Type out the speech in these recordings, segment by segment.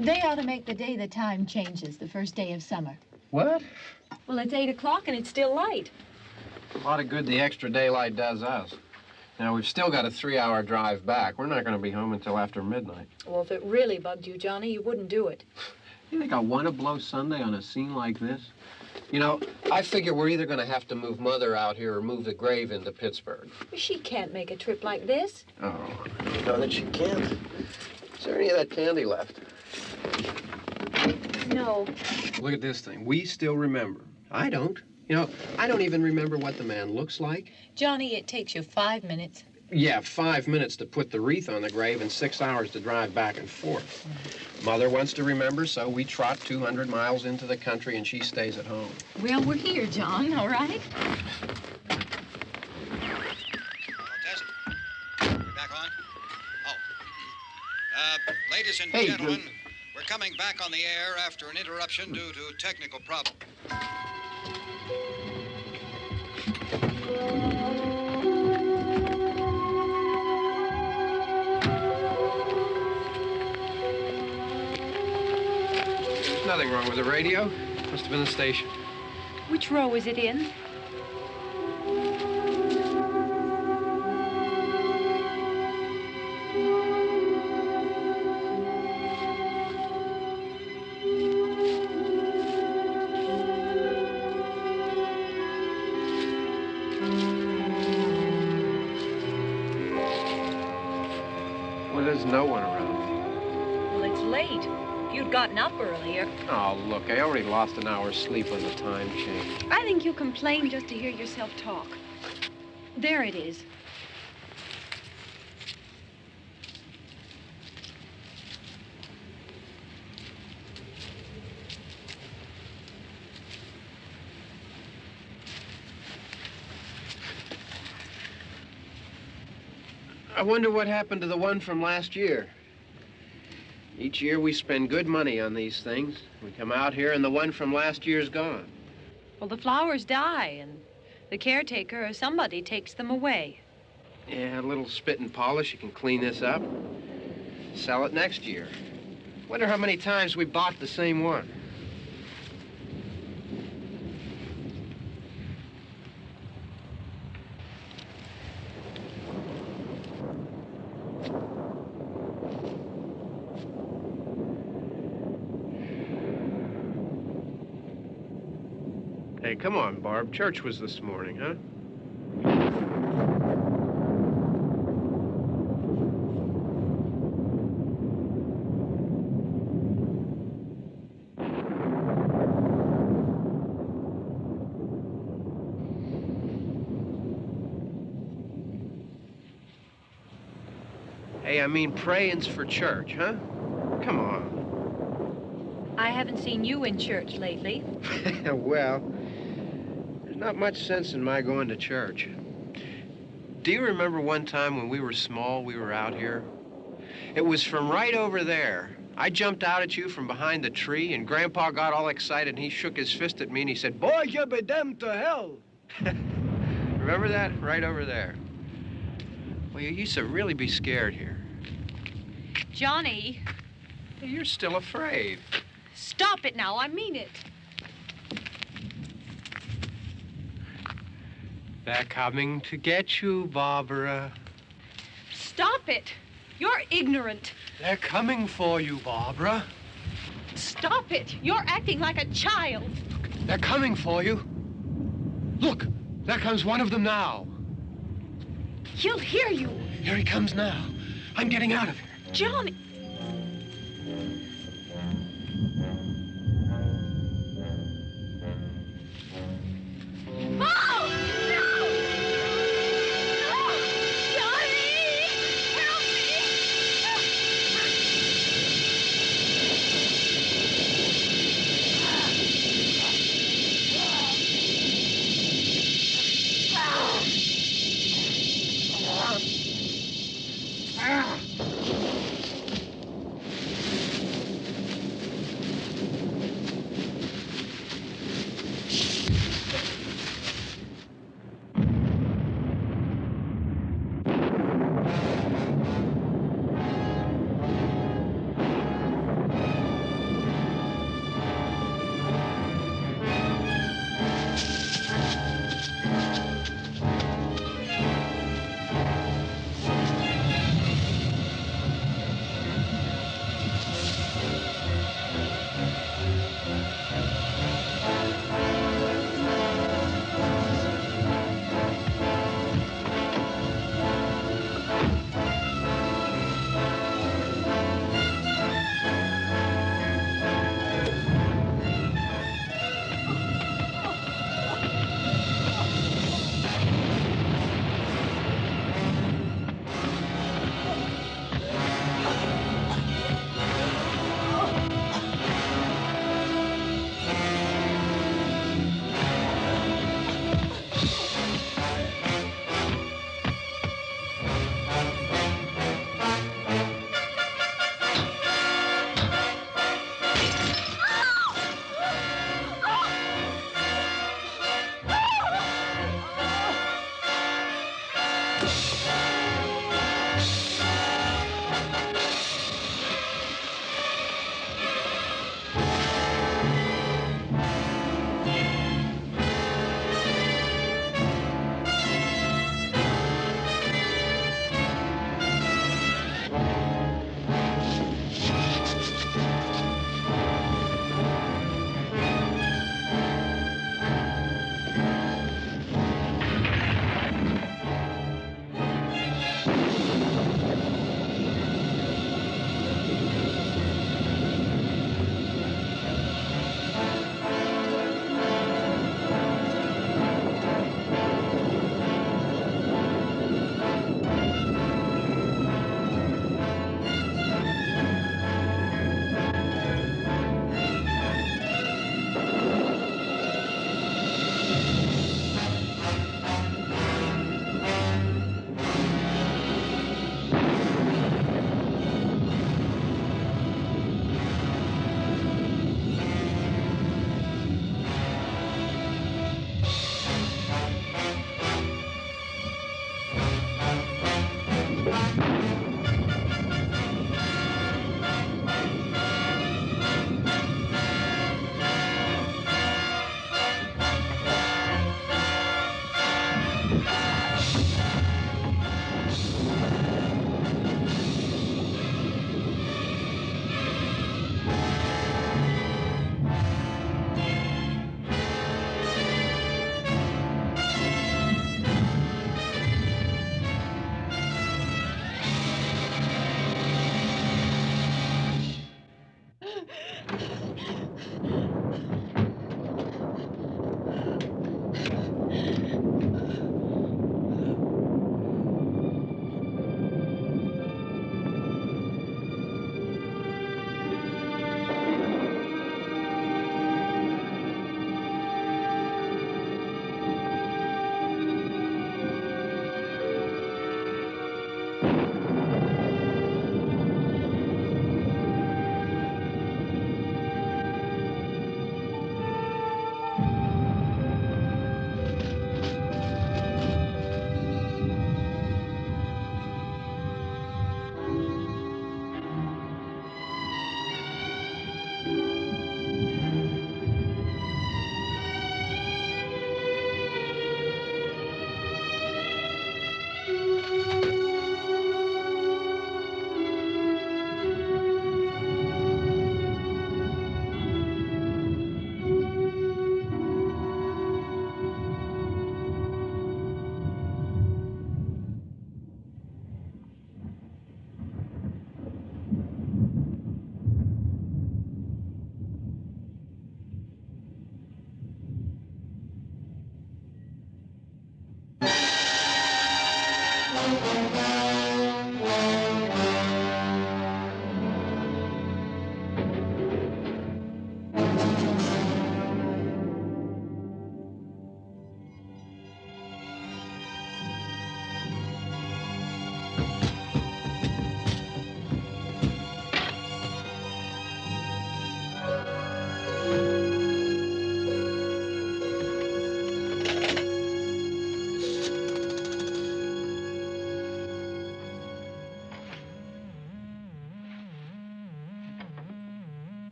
They ought to make the day the time changes, the first day of summer. What? Well, it's 8 o'clock and it's still light. A lot of good the extra daylight does us. Now, we've still got a 3-hour drive back. We're not going to be home until after midnight. Well, if it really bugged you, Johnny, you wouldn't do it. You think I want to blow Sunday on a scene like this? You know, I figure we're either going to have to move Mother out here or move the grave into Pittsburgh. She can't make a trip like this. Oh, you know that she can't. Is there any of that candy left? No. Look at this thing. We still remember. I don't. You know, I don't even remember what the man looks like. Johnny, it takes you 5 minutes. Yeah, 5 minutes to put the wreath on the grave and 6 hours to drive back and forth. Mother wants to remember, so we trot 200 miles into the country and she stays at home. Well, we're here, John, all right? Test. We back on? Oh. Ladies and gentlemen, we're coming back on the air after an interruption due to technical problem. There's nothing wrong with the radio. Must have been the station. Which row is it in? Well, there's no one around. Well, it's late. If you'd gotten up earlier. Oh, look, I already lost an hour's sleep on the time change. I think you complain just to hear yourself talk. There it is. I wonder what happened to the one from last year. Each year we spend good money on these things. We come out here and the one from last year's gone. Well, the flowers die and the caretaker or somebody takes them away. Yeah, a little spit and polish, you can clean this up. Sell it next year. Wonder how many times we bought the same one. Hey, come on, Barb. Church was this morning, huh? Hey, I mean, praying's for church, huh? Come on. I haven't seen you in church lately. Well, there's not much sense in my going to church. Do you remember one time when we were small, we were out here? It was from right over there. I jumped out at you from behind the tree, and Grandpa got all excited, and he shook his fist at me, and he said, "Boy, you be damned to hell." Remember that? Right over there. Well, you used to really be scared here. Johnny, You're still afraid. stop it now. I mean it. They're coming to get you, Barbara. Stop it. You're ignorant. They're coming for you, Barbara. Stop it. You're acting like a child. They're coming for you. Look, there comes one of them now. He'll hear you. Here he comes now. I'm getting out of here. Johnny. Oh! No! No! Johnny! Help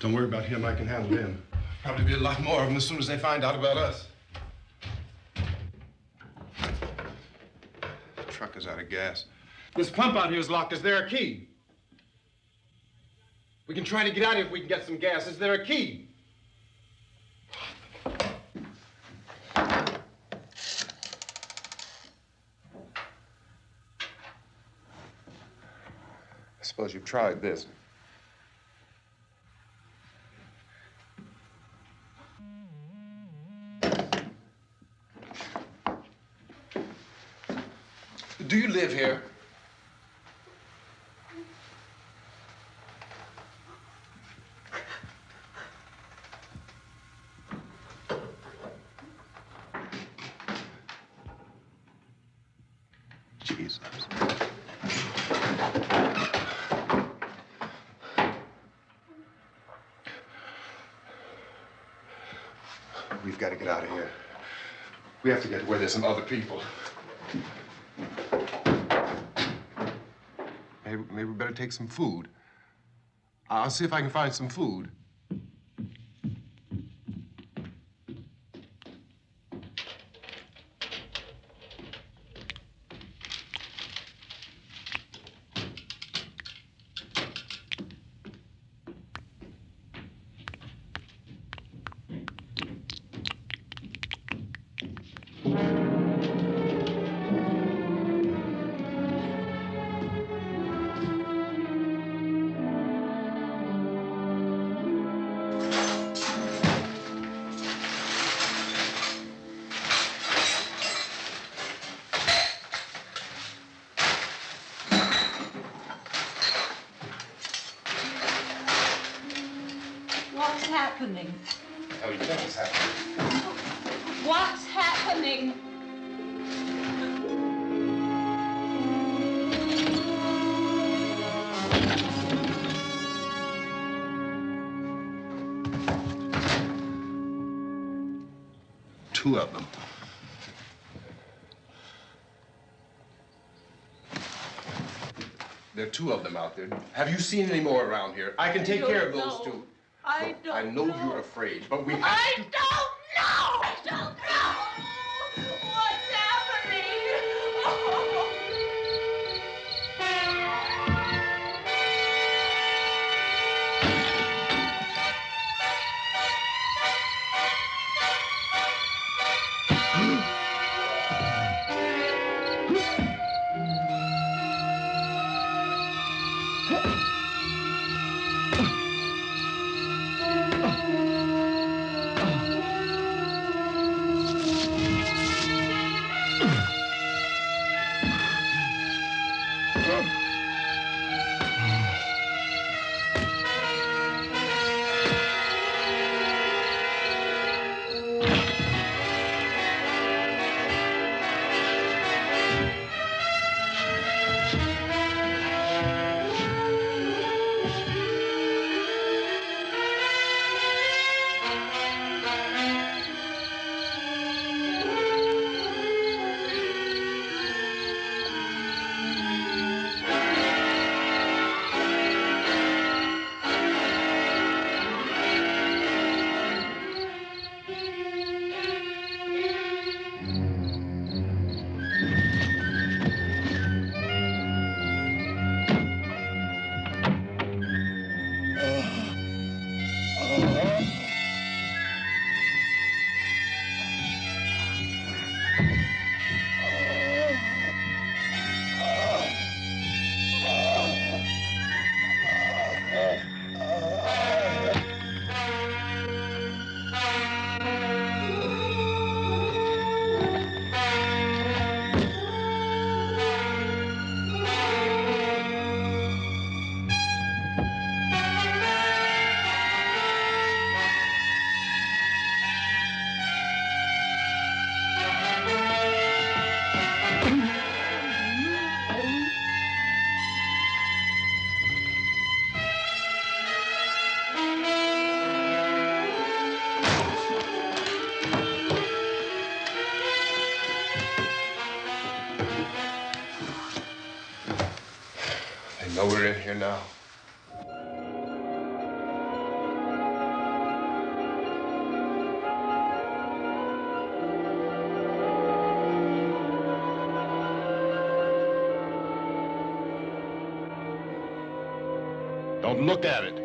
Don't worry about him. I can handle him. Probably be a lot more of them as soon as they find out about us. The truck is out of gas. This pump out here is locked. Is there a key? We can try to get out here if we can get some gas. Is there a key? I suppose you've tried this. Do you live here? Jesus. We've got to get out of here. We have to get where there's some other people. Maybe we better take some food. I'll see if I can find some food. What's happening? Oh, you think it's happening? What's happening? Two of them. There are two of them out there. Have you seen any more around here? I can take care of those two. I don't I know you're afraid, but we have I to... don't know! I don't know! What's happening? I know we're in here now. Don't look at it.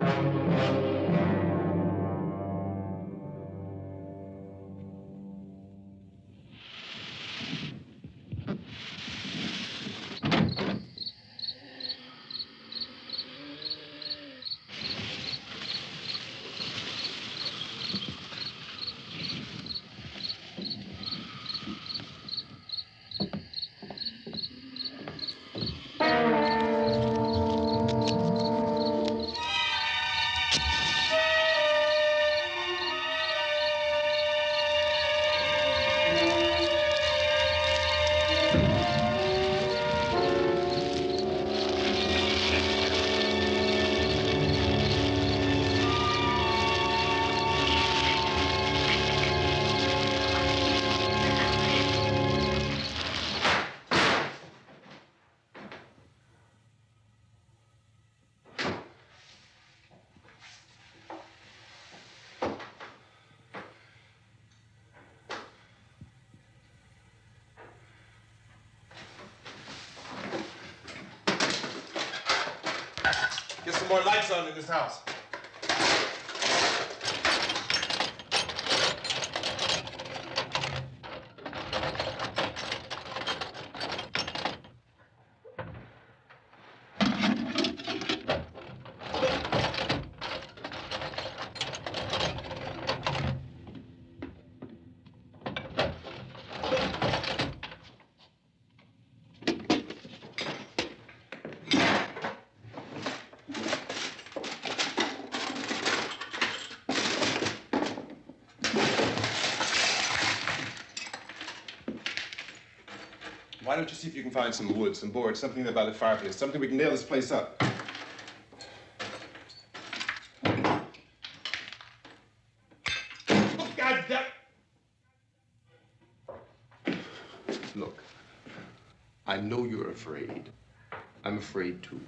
Get some more lights on in this house. Why don't you see if you can find some wood, some boards, something there by the fireplace, something we can nail this place up. Oh, God damn! Look, I know you're afraid. I'm afraid too.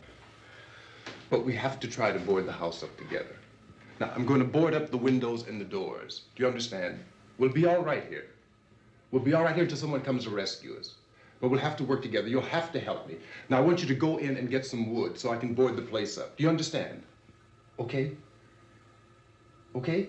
But we have to try to board the house up together. Now, I'm going to board up the windows and the doors. Do you understand? We'll be all right here. We'll be all right here until someone comes to rescue us. But we'll have to work together. You'll have to help me. Now, I want you to go in and get some wood so I can board the place up. Do you understand? Okay? Okay?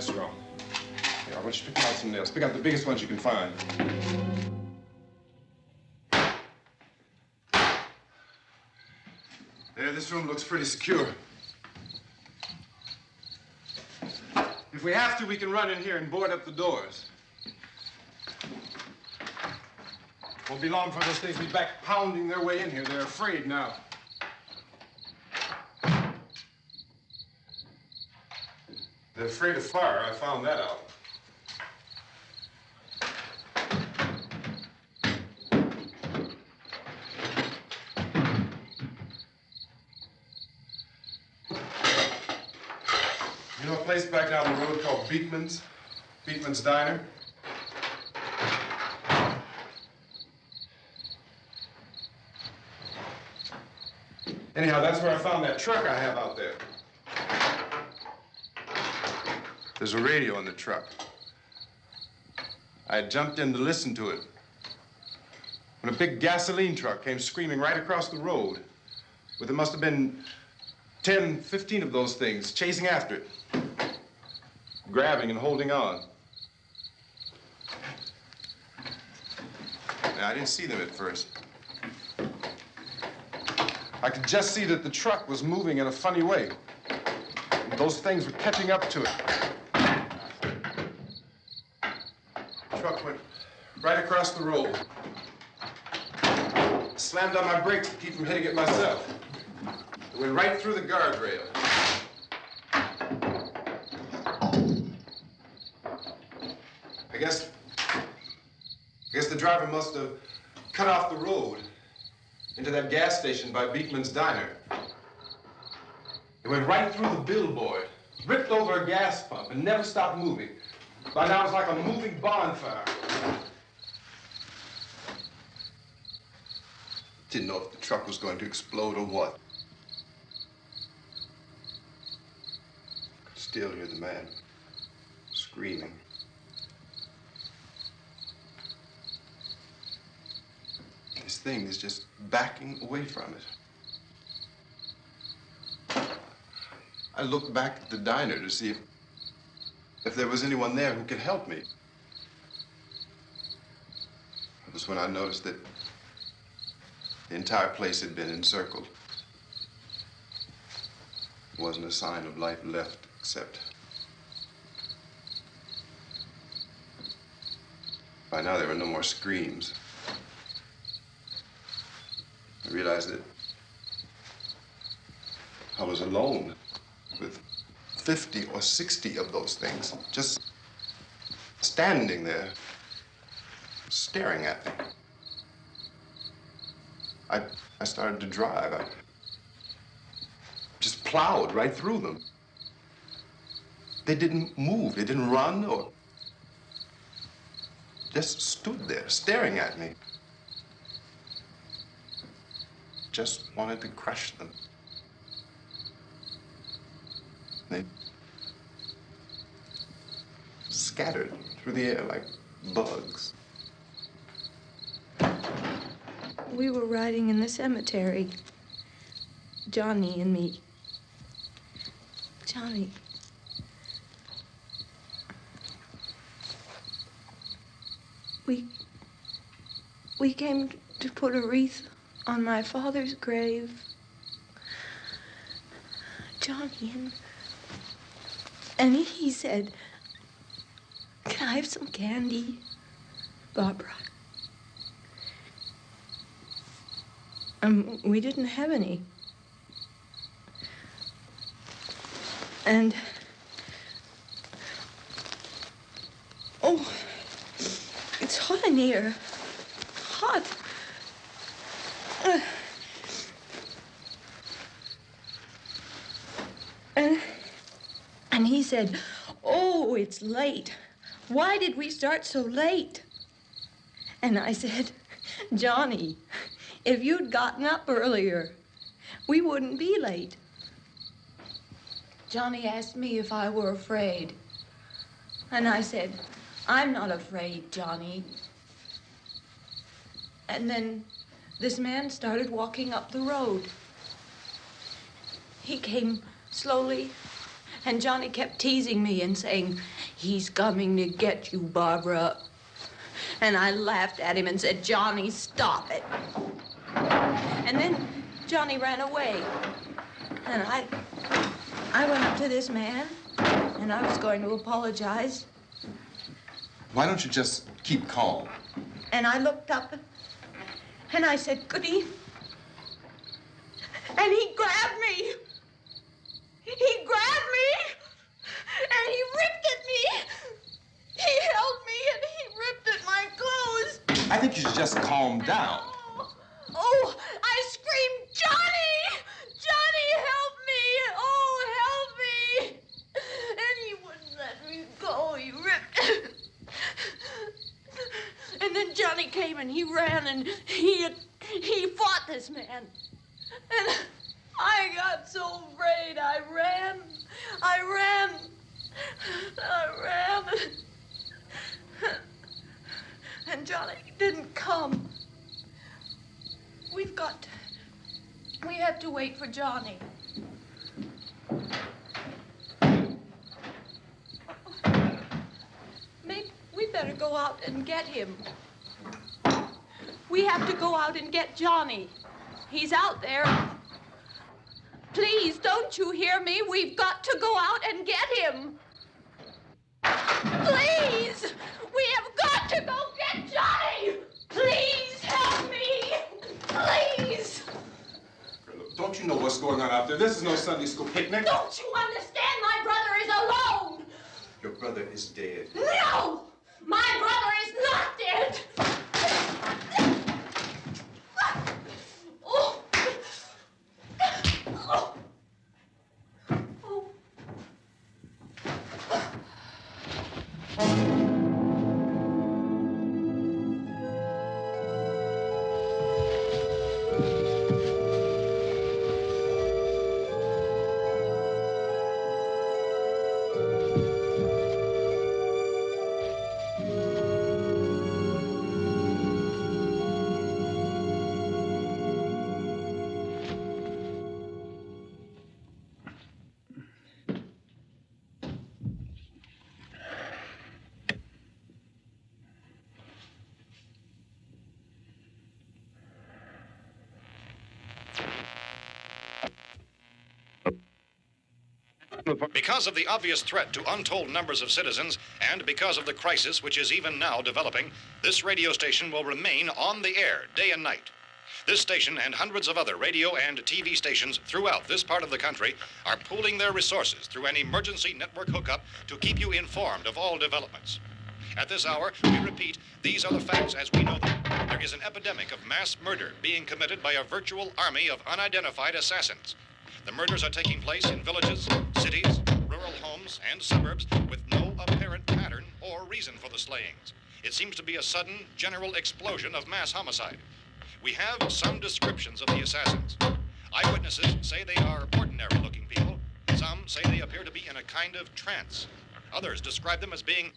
That's wrong. Here, I want you to pick out some nails. Pick out the biggest ones you can find. There, this room looks pretty secure. If we have to, we can run in here and board up the doors. Won't be long for those things to be back pounding their way in here. They're afraid now. They're afraid of fire. I found that out. You know a place back down the road called Beekman's? Beekman's Diner? Anyhow, that's where I found that truck I have out there. There's a radio in the truck. I had jumped in to listen to it when a big gasoline truck came screaming right across the road. Well, there must have been 10, 15 of those things chasing after it, grabbing and holding on. Now, I didn't see them at first. I could just see that the truck was moving in a funny way. And those things were catching up to it. The truck went right across the road. Slammed on my brakes to keep from hitting it myself. It went right through the guardrail. I guess the driver must have cut off the road into that gas station by Beekman's Diner. It went right through the billboard, ripped over a gas pump, and never stopped moving. By now, it's like a moving bonfire. Didn't know if the truck was going to explode or what. Could still hear the man screaming. This thing is just backing away from it. I looked back at the diner to see if there was anyone there who could help me. It was when I noticed that the entire place had been encircled. There wasn't a sign of life left except by now there were no more screams. I realized that I was alone with 50 or 60 of those things, just standing there, staring at me. I started to drive. I just plowed right through them. They didn't move, they didn't run or just stood there, staring at me. Just wanted to crush them. They scattered through the air like bugs. We were riding in the cemetery, Johnny and me. Johnny. We came to put a wreath on my father's grave. Johnny, and he said, "Can I have some candy, Barbara?" We didn't have any. And, oh, it's hot in here. Hot. And he said, "Oh, it's late. Why did we start so late?" And I said, "Johnny, if you'd gotten up earlier, we wouldn't be late." Johnny asked me if I were afraid. And I said, "I'm not afraid, Johnny." And then this man started walking up the road. He came slowly And Johnny kept teasing me and saying, "He's coming to get you, Barbara." And I laughed at him and said, "Johnny, stop it." And then Johnny ran away. And I went up to this man, and I was going to apologize. Why don't you just keep calm? And I looked up, and I said, "Good evening." And he grabbed me. He grabbed me, and he ripped at me. He held me, and he ripped at my clothes. I think you should just calm down. Oh, I screamed, "Johnny! Johnny, help me! Oh, help me!" And he wouldn't let me go. He ripped. And then Johnny came and he ran and he fought this man. And I got so afraid. I ran. And Johnny didn't come. We have to wait for Johnny. Maybe we better go out and get him. We have to go out and get Johnny. He's out there. Please, don't you hear me? We've got to go out and get him. Please! We have got to go get Johnny! Please help me! Please! Don't you know what's going on out there? This is no Sunday school picnic. Don't you understand? My brother is alone! Your brother is dead. No! My brother is not dead! Oh. Oh. Oh. Because of the obvious threat to untold numbers of citizens, and because of the crisis which is even now developing, this radio station will remain on the air day and night. This station and hundreds of other radio and TV stations throughout this part of the country are pooling their resources through an emergency network hookup to keep you informed of all developments. At this hour, we repeat, these are the facts as we know them. There is an epidemic of mass murder being committed by a virtual army of unidentified assassins. The murders are taking place in villages, cities, rural homes, and suburbs with no apparent pattern or reason for the slayings. It seems to be a sudden, general explosion of mass homicide. We have some descriptions of the assassins. Eyewitnesses say they are ordinary-looking people. Some say they appear to be in a kind of trance. Others describe them as being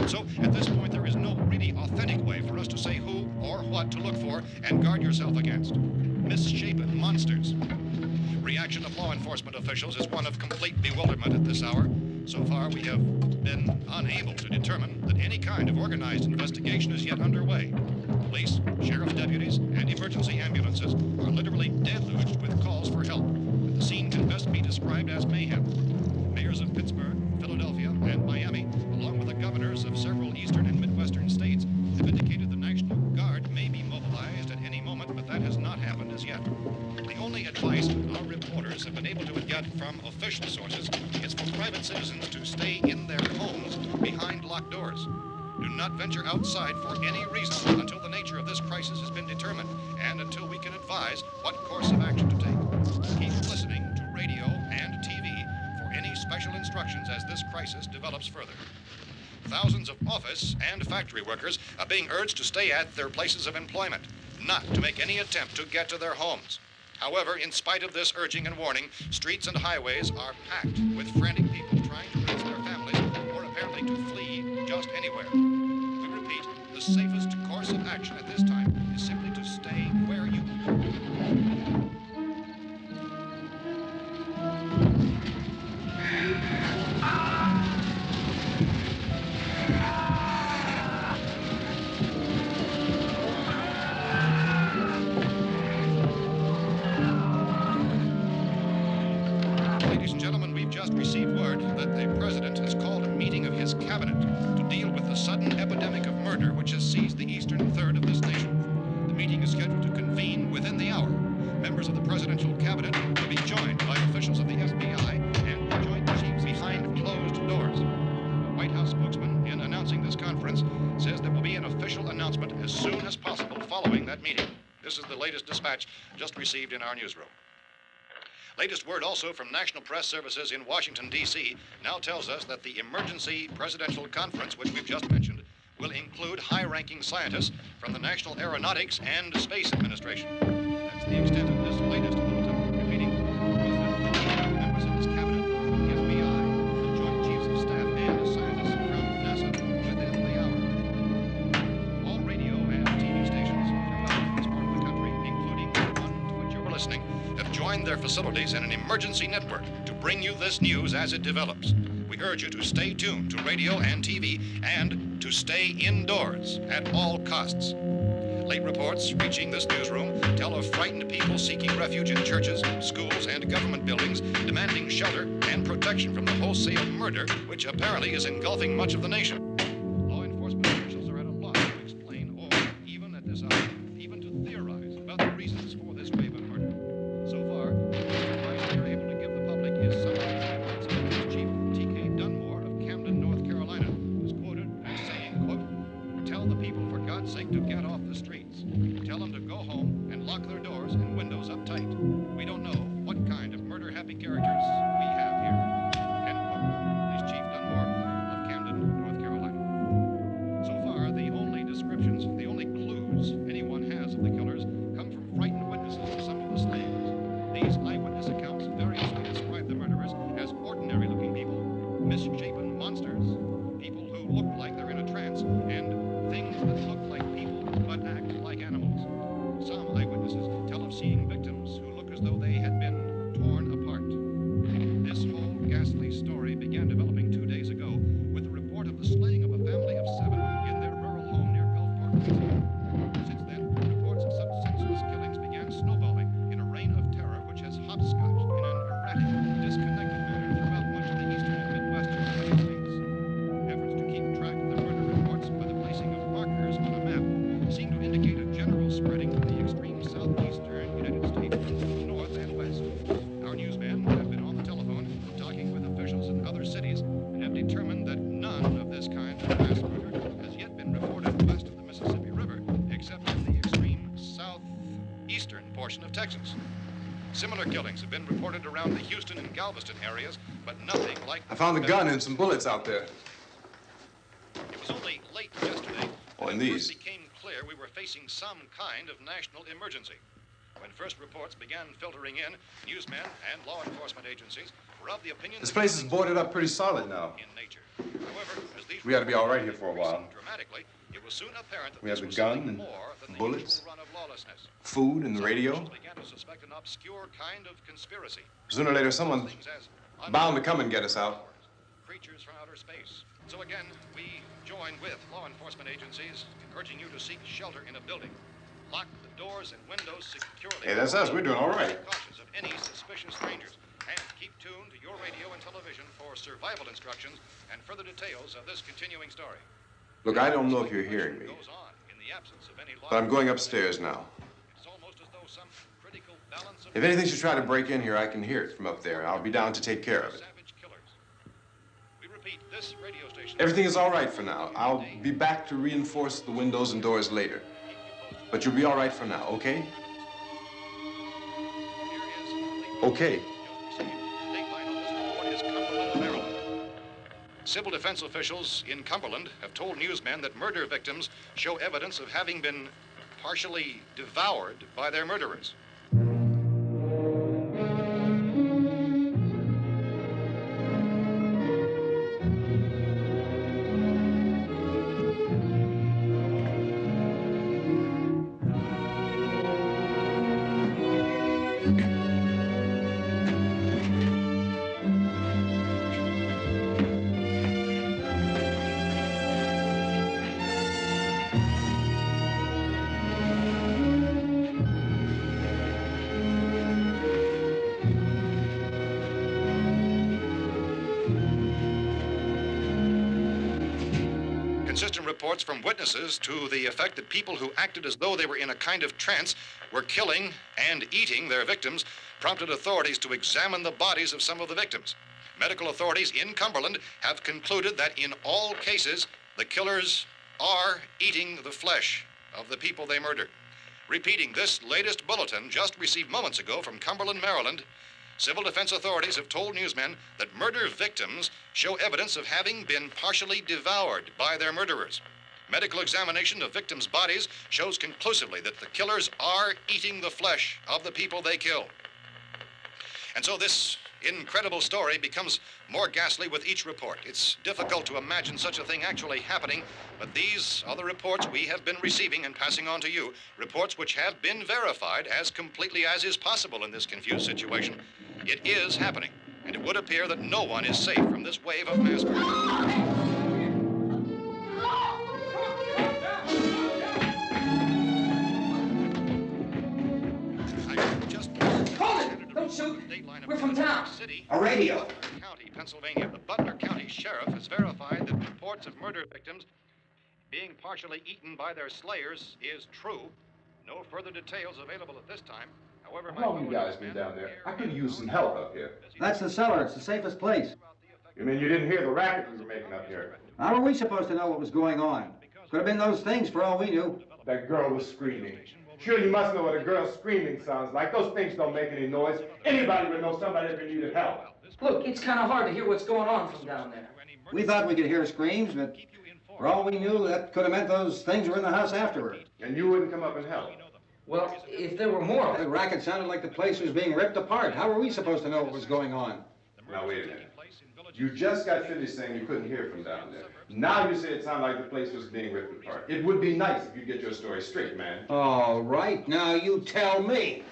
So, at this point, there is no really authentic way for us to say who or what to look for and guard yourself against. Misshapen monsters. Reaction of law enforcement officials is one of complete bewilderment at this hour. So far, we have been unable to determine that any kind of organized investigation is yet underway. Police, sheriff's deputies, and emergency ambulances are literally deluged with calls for help. The scene can best be described as mayhem. Mayors of Pittsburgh, Philadelphia, and Miami, along with the governors of several eastern and midwestern states, have indicated the National Guard may be mobilized at any moment, but that has not happened as yet. The only advice our reporters have been able to get from official sources is for private citizens to stay in their homes behind locked doors. Do not venture outside for any reason until the nature of this crisis has been determined and until we can advise what course of action to take. Keep listening to radio and TV for any special instructions as this crisis develops further. Thousands of office and factory workers are being urged to stay at their places of employment, not to make any attempt to get to their homes. However, in spite of this urging and warning, streets and highways are packed with frantic people trying to reach their families or apparently to flee just anywhere. We repeat, the safest course of action at this time is simply to stay where you are. Ladies and gentlemen, we've just received word that the President has called a meeting of his cabinet to deal with the sudden epidemic of murder which has seized the eastern third of this nation. The meeting is scheduled to convene within the hour. Members of the presidential cabinet will be joined by officials of the FBI and joint chiefs behind closed doors. The White House spokesman, in announcing this conference, says there will be an official announcement as soon as possible following that meeting. This is the latest dispatch just received in our newsroom. Latest word also from National Press Services in Washington, D.C. now tells us that the emergency presidential conference, which we've just mentioned, will include high-ranking scientists from the National Aeronautics and Space Administration. That's the extent of this latest bulletin. Repeating, the President, members of his cabinet, the FBI, the Joint Chiefs of Staff, and scientists from NASA within the hour. All radio and TV stations throughout this part of the country, including the one to which you were listening, have joined their facilities in an emergency network to bring you this news as it develops. We urge you to stay tuned to radio and TV and to stay indoors at all costs. Late reports reaching this newsroom tell of frightened people seeking refuge in churches, schools, and government buildings, demanding shelter and protection from the wholesale murder which apparently is engulfing much of the nation. Law enforcement officials are at a loss to explain or, even at this hour, even to theorize about the reasons for this wave of murder. So far, the advice we are able to give the public is summary statements of Police Chief T.K. Dunmore of Camden, North Carolina, who's quoted as saying, quote, "Tell the people for God's sake to get off the streets. Tell them to go home and lock their doors and windows up tight. We don't know what kind of murder-happy characters we have here." End quote. Police Chief Dunmore of Camden, North Carolina. So far, the only descriptions, the only clues anyone has of the killers come from frightened witnesses of some of the slayings. These eyewitness accounts variously describe the murderers as ordinary-looking people, misshapen monsters, people who look like they're in a trance, and things that look like people but act like animals. Some eyewitnesses tell of seeing victims who look as though they had been torn apart. This whole ghastly story began developing 2 days ago with the report of the slaying of a family of 7 in their rural home near Gulfport, Louisiana. Since then, reports of such senseless killings began snowballing in a reign of terror which has hopscotched in an erratic, disconnected manner throughout much of the eastern and midwestern United States. Efforts to keep track of the murder reports by the placing of markers on a map seem to indicate a general spreading from the extreme southeastern United States to the north and west. Our newsmen have been on the telephone talking with officials in other cities and have determined that none of this kind of mass murder has yet been reported west of the Mississippi River, except in the extreme southeastern portion of Texas. Similar killings have been reported around the Houston and Galveston areas, but nothing like... I found a gun and some bullets out there. It was only late yesterday Oh, that and it these. first became clear we were facing some kind of national emergency. When first reports began filtering in, newsmen and law enforcement agencies were of the opinion This that place is things boarded up pretty solid now. in nature. However, as these We ought to be all right reports here for a while. increased dramatically, it was soon apparent that We this have the was gun something and more than the bullets, usual run of lawlessness. Food and the Some radio. officials began to suspect an obscure kind of conspiracy. Sooner or later, someone's Things as bound to come and get us out. creatures from outer space. So again, we join with law enforcement agencies in urging you to seek shelter in a building. Lock the doors and windows securely. Hey, that's us. We're doing all right. Cautious of any suspicious strangers. And keep tuned to your radio and television for survival instructions and further details of this continuing story. Look, I don't know if you're hearing me, Goes on in the absence of any law. but I'm going upstairs now. It's almost as though some critical balance of If anything should try to break in here, I can hear it from up there. I'll be down to take care of it. savage killers. We repeat, this radio station. Everything is all right for now. I'll be back to reinforce the windows and doors later. But you'll be all right for now, okay? Okay. Dateline on this report is Cumberland, Maryland. Civil defense officials in Cumberland have told newsmen that murder victims show evidence of having been partially devoured by their murderers. Consistent reports from witnesses to the effect that people who acted as though they were in a kind of trance were killing and eating their victims prompted authorities to examine the bodies of some of the victims. Medical authorities in Cumberland have concluded that in all cases, the killers are eating the flesh of the people they murdered. Repeating this latest bulletin just received moments ago from Cumberland, Maryland, civil defense authorities have told newsmen that murder victims show evidence of having been partially devoured by their murderers. Medical examination of victims' bodies shows conclusively that the killers are eating the flesh of the people they kill. And so this incredible story becomes more ghastly with each report. It's difficult to imagine such a thing actually happening, but these are the reports we have been receiving and passing on to you, reports which have been verified as completely as is possible in this confused situation. It is happening, and it would appear that no one is safe from this wave of mass murder. Don't shoot. We're from town. A radio. County, Pennsylvania. The Butler County Sheriff has verified that reports of murder victims being partially eaten by their slayers is true. No further details available at this time. However, how long you guys been down there? I could use some help up here. That's the cellar. It's the safest place. You mean you didn't hear the racket we were making up here? How were we supposed to know what was going on? Could have been those things for all we knew. That girl was screaming. Sure, you must know what a girl screaming sounds like. Those things don't make any noise. Anybody would know somebody ever needed help. Look, it's kind of hard to hear what's going on from down there. We thought we could hear screams, but for all we knew, that could have meant those things were in the house afterward. And you wouldn't come up and help? Well, if there were more... The racket sounded like the place was being ripped apart. How were we supposed to know what was going on? Now, wait a minute. You just got finished saying you couldn't hear from down there. Now you say it sounded like the place was being ripped apart. It would be nice if you get your story straight, man. All right, now you tell me.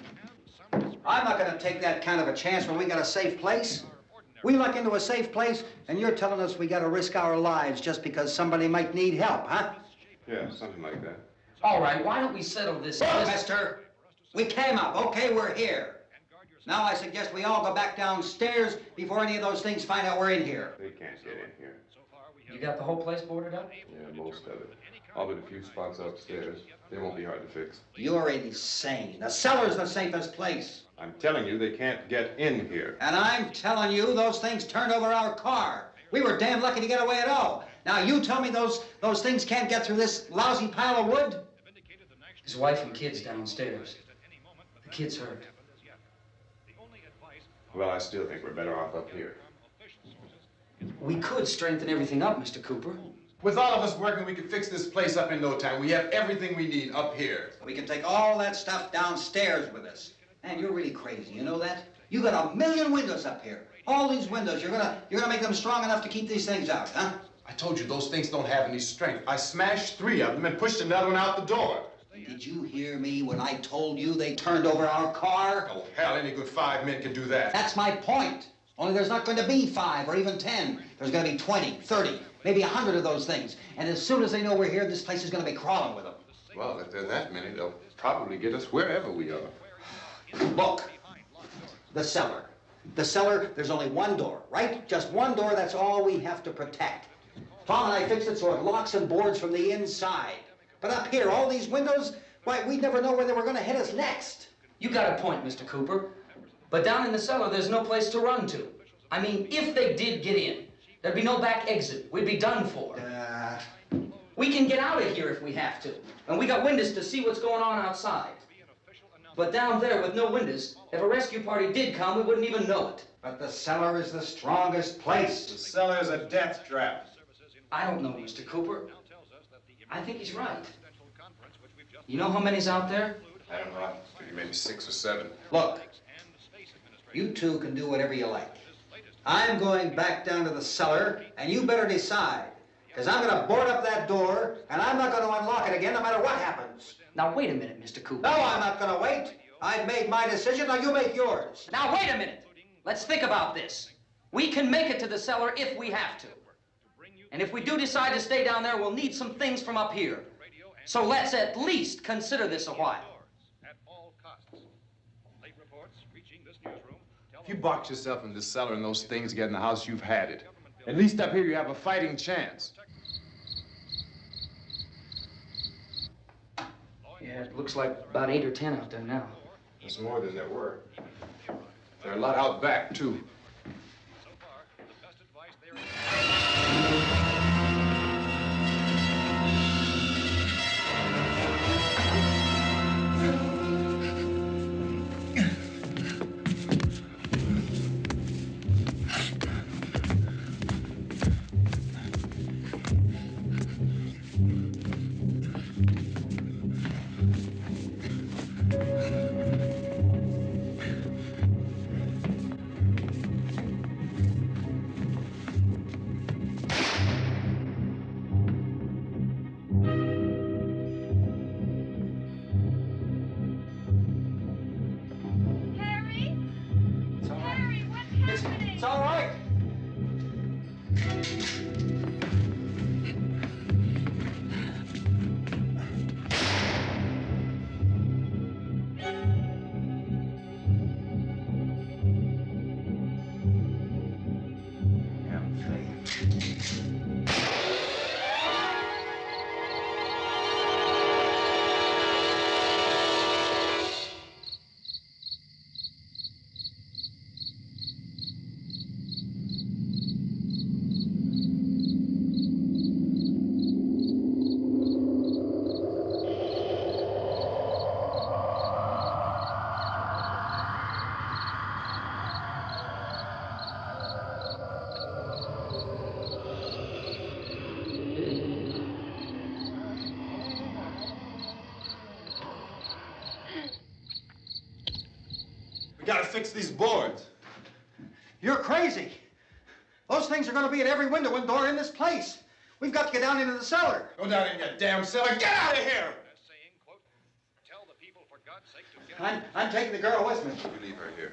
I'm not going to take that kind of a chance when we got a safe place. We luck into a safe place, and you're telling us we got to risk our lives just because somebody might need help, huh? Yeah, something like that. All right, why don't we settle this? Look, mister, we came up. Okay, we're here. Now I suggest we all go back downstairs before any of those things find out we're in here. They can't get in here. You got the whole place boarded up? Yeah, most of it. All but a few spots upstairs. They won't be hard to fix. You're insane. The cellar's the safest place. I'm telling you, they can't get in here. And I'm telling you, those things turned over our car. We were damn lucky to get away at all. Now you tell me those things can't get through this lousy pile of wood? His wife and kids downstairs. The kid's hurt. Well, I still think we're better off up here. We could strengthen everything up, Mr. Cooper. With all of us working, we could fix this place up in no time. We have everything we need up here. We can take all that stuff downstairs with us. Man, you're really crazy, you know that? You got 1,000,000 windows up here. All these windows, you're gonna make them strong enough to keep these things out, huh? I told you those things don't have any strength. I smashed 3 of them and pushed another one out the door. Did you hear me when I told you they turned over our car? Oh, hell, any good 5 men can do that. That's my point. Only there's not going to be 5 or even 10. There's going to be 20, 30, maybe 100 of those things. And as soon as they know we're here, this place is going to be crawling with them. Well, if there are that many, they'll probably get us wherever we are. Look, the cellar. The cellar, there's only one door, right? Just one door, that's all we have to protect. Tom and I fixed it so it locks and boards from the inside. But up here, all these windows, why, we'd never know where they were going to hit us next. You got a point, Mr. Cooper. But down in the cellar, there's no place to run to. I mean, if they did get in, there'd be no back exit. We'd be done for. We can get out of here if we have to. And we got windows to see what's going on outside. But down there with no windows, if a rescue party did come, we wouldn't even know it. But the cellar is the strongest place. The cellar is a death trap. I don't know, Mr. Cooper. I think he's right. You know how many's out there? I don't know. Maybe 6 or 7. Look, you two can do whatever you like. I'm going back down to the cellar, and you better decide. Because I'm going to board up that door, and I'm not going to unlock it again no matter what happens. Now, wait a minute, Mr. Cooper. No, I'm not going to wait. I've made my decision, now you make yours. Now, wait a minute. Let's think about this. We can make it to the cellar if we have to. And if we do decide to stay down there, we'll need some things from up here. So let's at least consider this a while. If you box yourself in this cellar and those things get in the house, you've had it. At least up here you have a fighting chance. Yeah, it looks like about 8 or 10 out there now. There's more than there were. There are a lot out back, too. It's all right. We gotta fix these boards. You're crazy. Those things are going to be at every window and door in this place. We've got to get down into the cellar. Go down in your damn cellar. Get out of here! I'm taking the girl with me. You leave her here.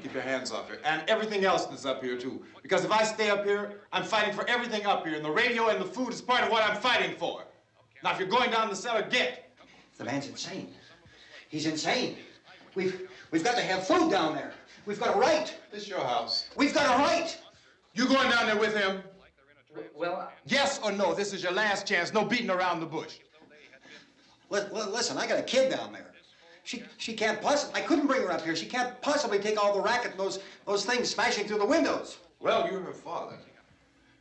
Keep your hands off her. And everything else that's up here, too. Because if I stay up here, I'm fighting for everything up here. And the radio and the food is part of what I'm fighting for. Now, if you're going down the cellar, get. The man's insane. He's insane. We've got to have food down there. We've got a right. This is your house. We've got a right. You going down there with him? Well, Yes or no? This is your last chance. No beating around the bush. Listen, I got a kid down there. She can't possibly, I couldn't bring her up here. She can't possibly take all the racket and those things smashing through the windows. Well, you're her father.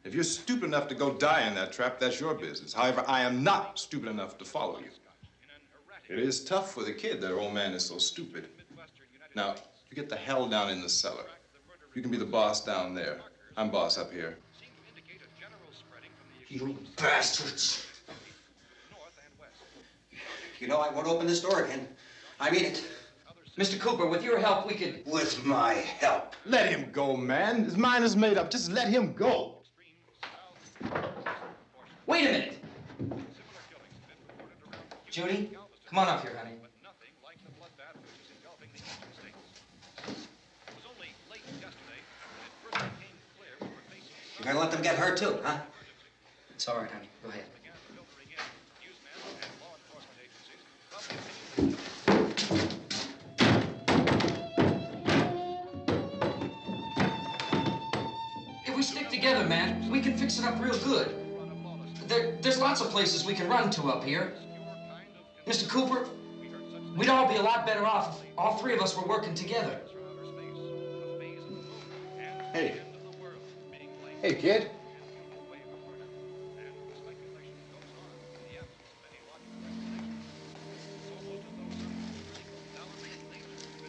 If you're stupid enough to go die in that trap, that's your business. However, I am not stupid enough to follow you. It is tough for the kid that her old man is so stupid. Now, you get the hell down in the cellar. You can be the boss down there. I'm boss up here. You bastards. You know, I won't open this door again. I mean it. Mr. Cooper, with your help, we could... With my help. Let him go, man. His mind is made up. Just let him go. Wait a minute. Judy, come on up here, honey. You're gonna let them get hurt too, huh? It's all right, honey. Go ahead. If we stick together, man, we can fix it up real good. There's lots of places we can run to up here. Mr. Cooper, we'd all be a lot better off if all three of us were working together. Hey. Hey, kid.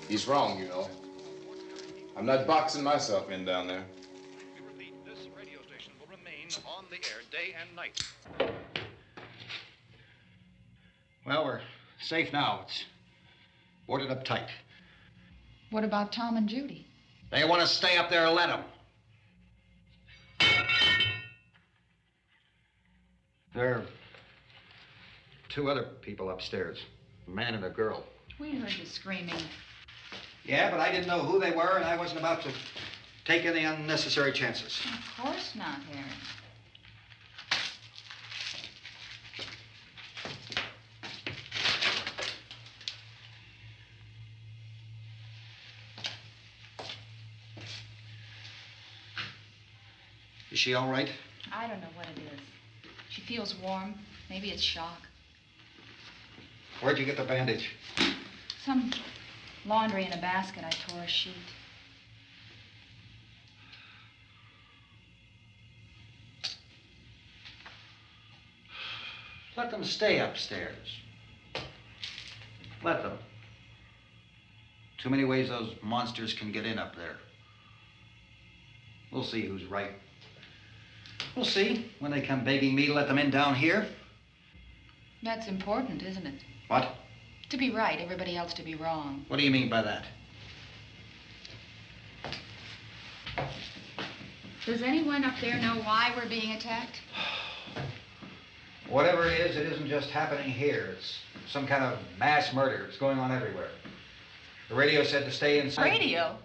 He's wrong, you know. I'm not boxing myself in down there. We repeat, this radio station will remain on the air day and night. Well, we're safe now. It's boarded up tight. What about Tom and Judy? They want to stay up there, let them. There are two other people upstairs, a man and a girl. We heard you screaming. Yeah, but I didn't know who they were, and I wasn't about to take any unnecessary chances. Of course not, Harry. Is she all right? I don't know what it is. She feels warm. Maybe it's shock. Where'd you get the bandage? Some laundry in a basket. I tore a sheet. Let them stay upstairs. Let them. Too many ways those monsters can get in up there. We'll see who's right. We'll see when they come begging me to let them in down here. That's important, isn't it? What? To be right, everybody else to be wrong. What do you mean by that? Does anyone up there know why we're being attacked? Whatever it isn't just happening here. It's some kind of mass murder. It's going on everywhere. The radio said to stay inside. Radio?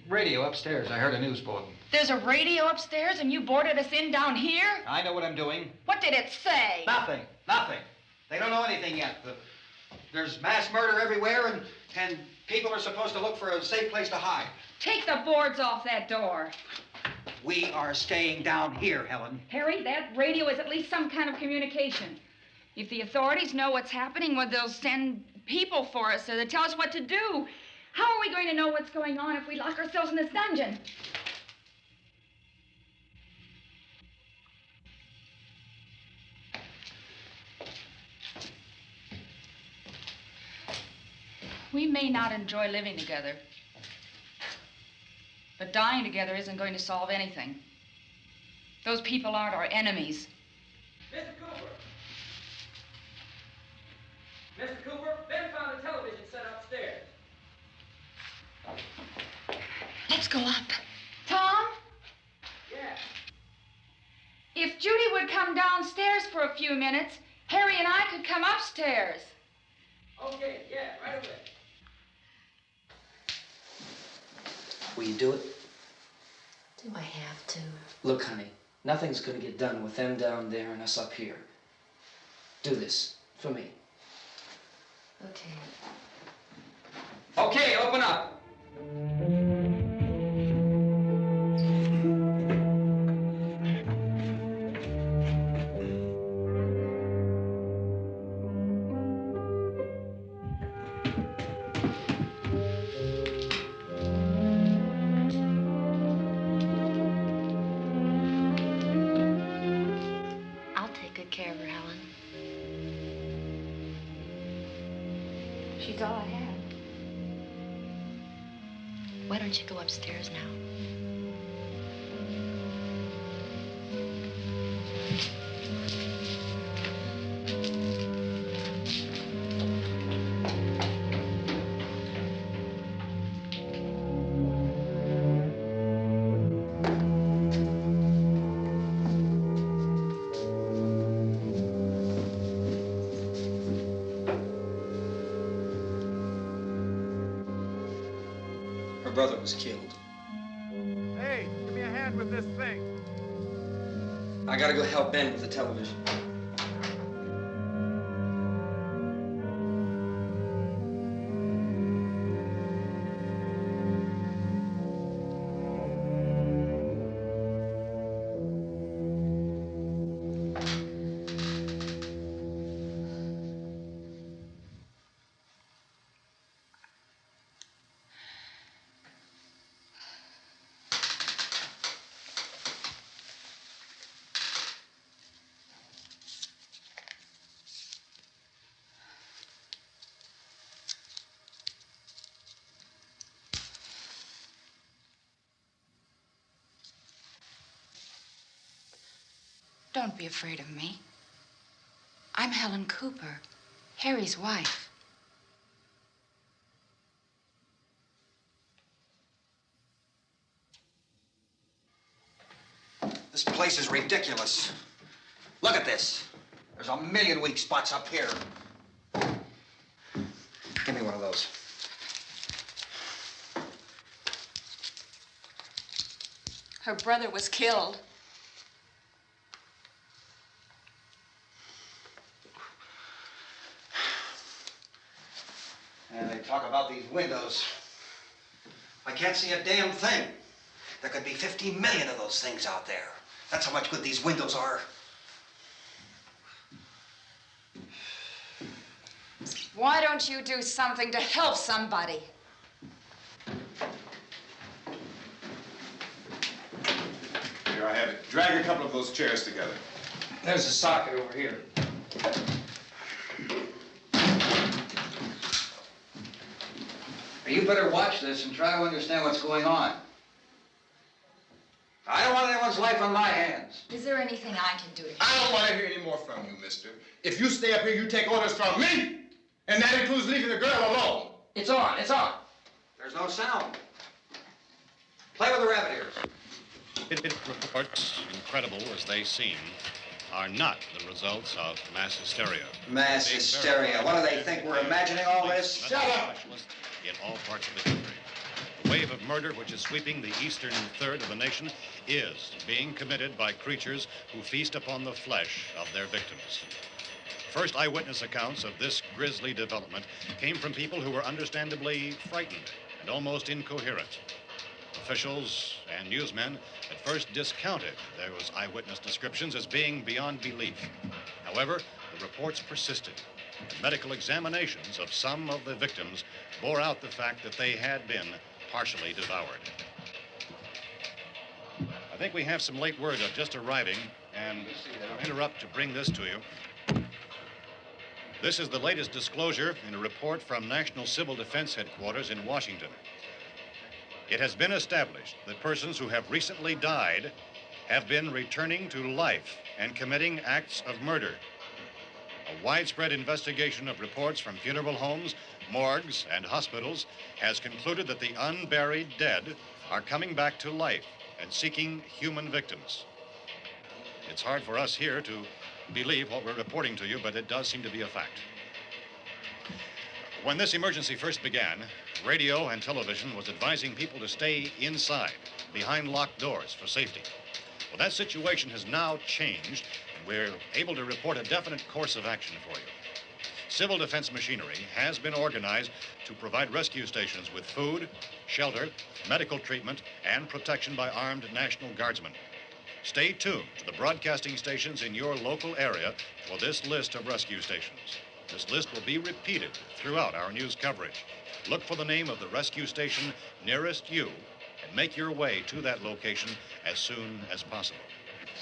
Radio upstairs. I heard a news bulletin. There's a radio upstairs and you boarded us in down here? I know what I'm doing. What did it say? Nothing. Nothing. They don't know anything yet. There's mass murder everywhere, and people are supposed to look for a safe place to hide. Take the boards off that door. We are staying down here, Helen. Harry, that radio is at least some kind of communication. If the authorities know what's happening, well, they'll send people for us so they'll tell us what to do. How are we going to know what's going on if we lock ourselves in this dungeon? We may not enjoy living together, but dying together isn't going to solve anything. Those people aren't our enemies. Mr. Cooper! Mr. Cooper, Ben found a television set upstairs. Let's go up. Tom? Yeah. If Judy would come downstairs for a few minutes, Harry and I could come upstairs. Okay, yeah, right away. Will you do it? Do I have to? Look, honey, nothing's gonna get done with them down there and us up here. Do this for me. Okay. Okay, open up. I'll take good care of her, Helen. She's all I have. Why don't you go upstairs now? Her brother was killed. Hey, give me a hand with this thing. I gotta go help Ben with the television. Don't be afraid of me. I'm Helen Cooper, Harry's wife. This place is ridiculous. Look at this. There's a million weak spots up here. of those. Her brother was killed. And they talk about these windows. I can't see a damn thing. There could be 50 million of those things out there. That's how much good these windows are. Why don't you do something to help somebody? Here I have it. Drag a couple of those chairs together. There's a socket over here. You better watch this and try to understand what's going on. I don't want anyone's life on my hands. Is there anything I can do to help? I don't want to hear any more from you, mister. If you stay up here, you take orders from me. And that includes leaving the girl alone. It's on, it's on. There's no sound. Play with the rabbit ears. Reports, incredible as they seem, are not the results of mass hysteria. Mass hysteria. What do they think? We're imagining all this? Shut up! In all parts of the country. The wave of murder which is sweeping the eastern third of the nation is being committed by creatures who feast upon the flesh of their victims. First eyewitness accounts of this grisly development came from people who were understandably frightened and almost incoherent. Officials and newsmen at first discounted those eyewitness descriptions as being beyond belief. However, the reports persisted. And medical examinations of some of the victims bore out the fact that they had been partially devoured. I think we have some late word just arriving, and I'll interrupt to bring this to you. This is the latest disclosure in a report from National Civil Defense Headquarters in Washington. It has been established that persons who have recently died have been returning to life and committing acts of murder. A widespread investigation of reports from funeral homes, morgues, and hospitals has concluded that the unburied dead are coming back to life and seeking human victims. It's hard for us here to believe what we're reporting to you, but it does seem to be a fact. When this emergency first began, radio and television was advising people to stay inside, behind locked doors for safety. Well, that situation has now changed, and we're able to report a definite course of action for you. Civil defense machinery has been organized to provide rescue stations with food, shelter, medical treatment, and protection by armed National Guardsmen. Stay tuned to the broadcasting stations in your local area for this list of rescue stations. This list will be repeated throughout our news coverage. Look for the name of the rescue station nearest you and make your way to that location as soon as possible.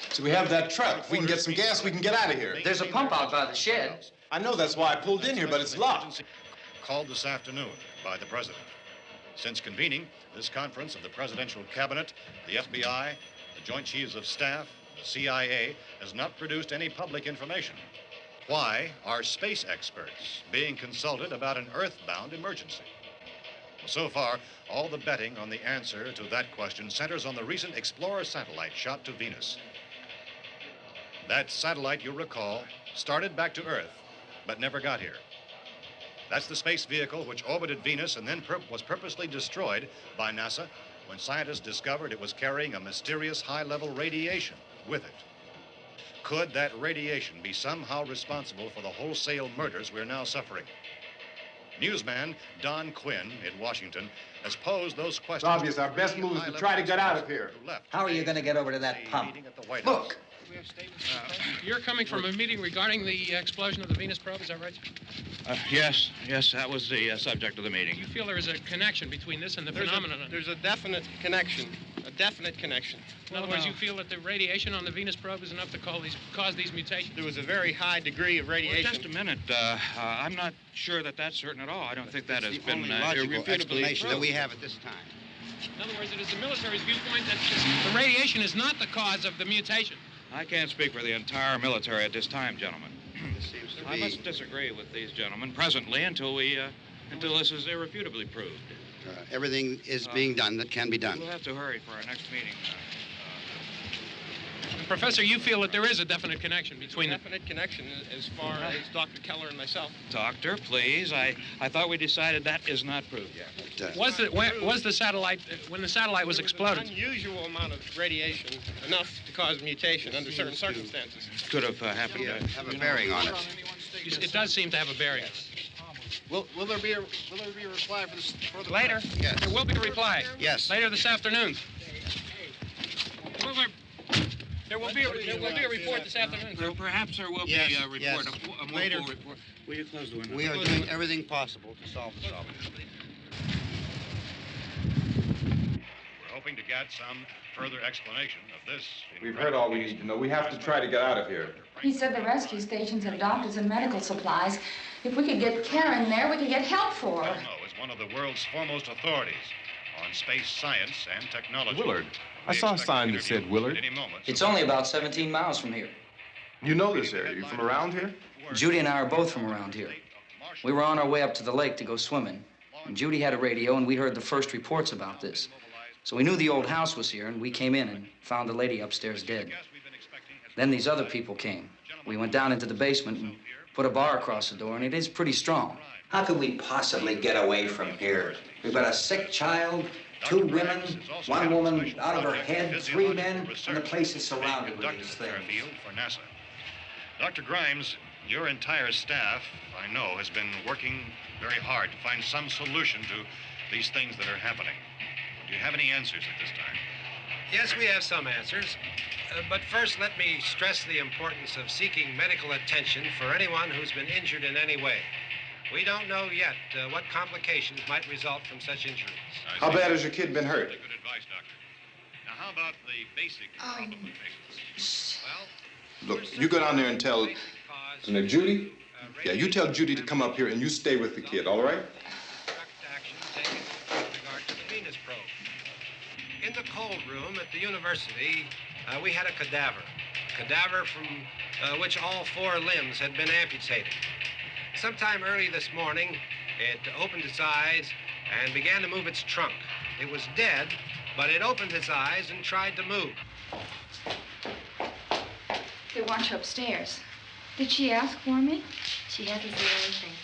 So we have that truck. If we can get some gas, we can get out of here. There's a pump out by the shed. I know, that's why I pulled in here, but it's locked. Called this afternoon by the president. Since convening this conference of the presidential cabinet, the FBI, the Joint Chiefs of Staff, the CIA has not produced any public information. Why are space experts being consulted about an earthbound emergency? So far, all the betting on the answer to that question centers on the recent Explorer satellite shot to Venus. That satellite, you'll recall, started back to Earth, but never got here. That's the space vehicle which orbited Venus and then was purposely destroyed by NASA when scientists discovered it was carrying a mysterious high-level radiation with it. Could that radiation be somehow responsible for the wholesale murders we're now suffering? Newsman Don Quinn in Washington has posed those questions. It's obvious our best move is to try to get out of here. How are you going to get over to that pump? Look. You're coming from a meeting regarding the explosion of the Venus probe, is that right? Yes, that was the subject of the meeting. You feel there is a connection between this and the phenomenon? There's a definite connection. In other words, you feel that the radiation on the Venus probe is enough to cause these mutations? There was a very high degree of radiation. Well, just a minute. I'm not sure that that's certain at all. I don't think that has been logical explanation that we have at this time. In other words, it is the military's viewpoint that the radiation is not the cause of the mutation. I can't speak for the entire military at this time, gentlemen. I must disagree with these gentlemen presently until this is irrefutably proved. Everything is being done that can be done. We'll have to hurry for our next meeting. Professor, you feel that there is a definite connection between Definite connection as far as Dr. Keller and myself. Doctor, please. I thought we decided that is not proved yet. Was the satellite, when the satellite was exploded? An unusual amount of radiation, enough to cause mutation under certain circumstances. Could have happened. Have a bearing on it. It does seem to have a bearing. Will there be a reply for the Later? Yes. There will be a reply. Yes. Later this afternoon. There will be a report this afternoon. Perhaps there will be a report. Yes. A more Later. full report. Will you close the window? We are doing everything possible to solve the problem. We're hoping to get some further explanation of this. We've heard all we need to know. We have to try to get out of here. He said the rescue stations have doctors and medical supplies. If we could get care in there, we could get help for her. Cosmo is one of the world's foremost authorities on space science and technology. Willard. I saw a sign that said Willard. It's only about 17 miles from here. You know this area. You from around here? Judy and I are both from around here. We were on our way up to the lake to go swimming, and Judy had a radio, and we heard the first reports about this. So we knew the old house was here, and we came in and found the lady upstairs dead. Then these other people came. We went down into the basement and put a bar across the door, and it is pretty strong. How could we possibly get away from here? We've got a sick child, 2 women, 1 woman out of her head, 3 men, and the place is surrounded with these things. For NASA. Dr. Grimes, your entire staff, I know, has been working very hard to find some solution to these things that are happening. Do you have any answers at this time? Yes, we have some answers. But first, let me stress the importance of seeking medical attention for anyone who's been injured in any way. We don't know yet what complications might result from such injuries. How bad has your kid been hurt? Good advice, Doctor. Now, how about the basic complications? Look, you go down there and tell... Now, Judy? Yeah, you tell Judy to come up here and you stay with the kid, all right? Venus probe. In the cold room at the university, we had a cadaver from which all 4 limbs had been amputated. Sometime early this morning, it opened its eyes and began to move its trunk. It was dead, but it opened its eyes and tried to move. They want you upstairs. Did she ask for me? She hasn't said anything.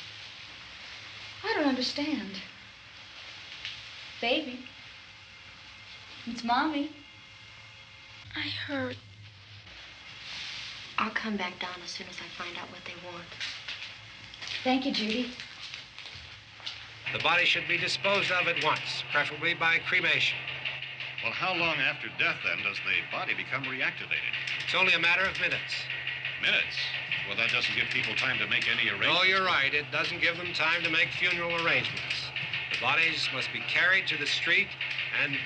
I don't understand. Baby. It's Mommy. I heard. I'll come back down as soon as I find out what they want. Thank you, Judy. The body should be disposed of at once, preferably by cremation. Well, how long after death, then, does the body become reactivated? It's only a matter of minutes. Minutes? Well, that doesn't give people time to make any arrangements. Oh, you're right. It doesn't give them time to make funeral arrangements. The bodies must be carried to the street and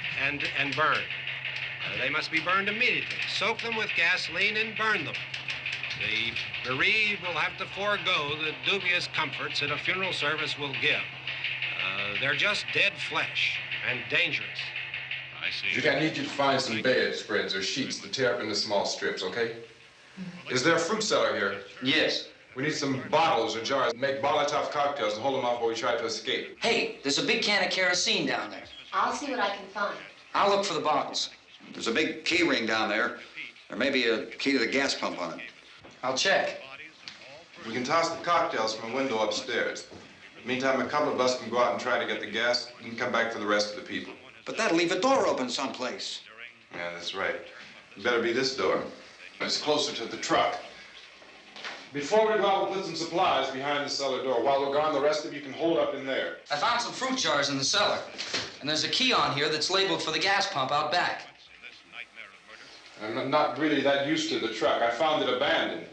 burned. They must be burned immediately. Soak them with gasoline and burn them. The bereaved will have to forego the dubious comforts that a funeral service will give. They're just dead flesh and dangerous. I see. Judy, I need you to find some bedspreads or sheets to tear up into small strips, okay? Is there a fruit cellar here? Yes. We need some bottles or jars. Make Molotov cocktails and hold them off while we try to escape. Hey, there's a big can of kerosene down there. I'll see what I can find. I'll look for the bottles. There's a big key ring down there. There may be a key to the gas pump on it. I'll check. We can toss the cocktails from a window upstairs. Meantime, a couple of us can go out and try to get the gas and come back for the rest of the people. But that'll leave a door open someplace. Yeah, that's right. It better be this door. It's closer to the truck. Before we go out, we'll put some supplies behind the cellar door. While we're gone, the rest of you can hold up in there. I found some fruit jars in the cellar. And there's a key on here that's labeled for the gas pump out back. I'm not really that used to the truck. I found it abandoned.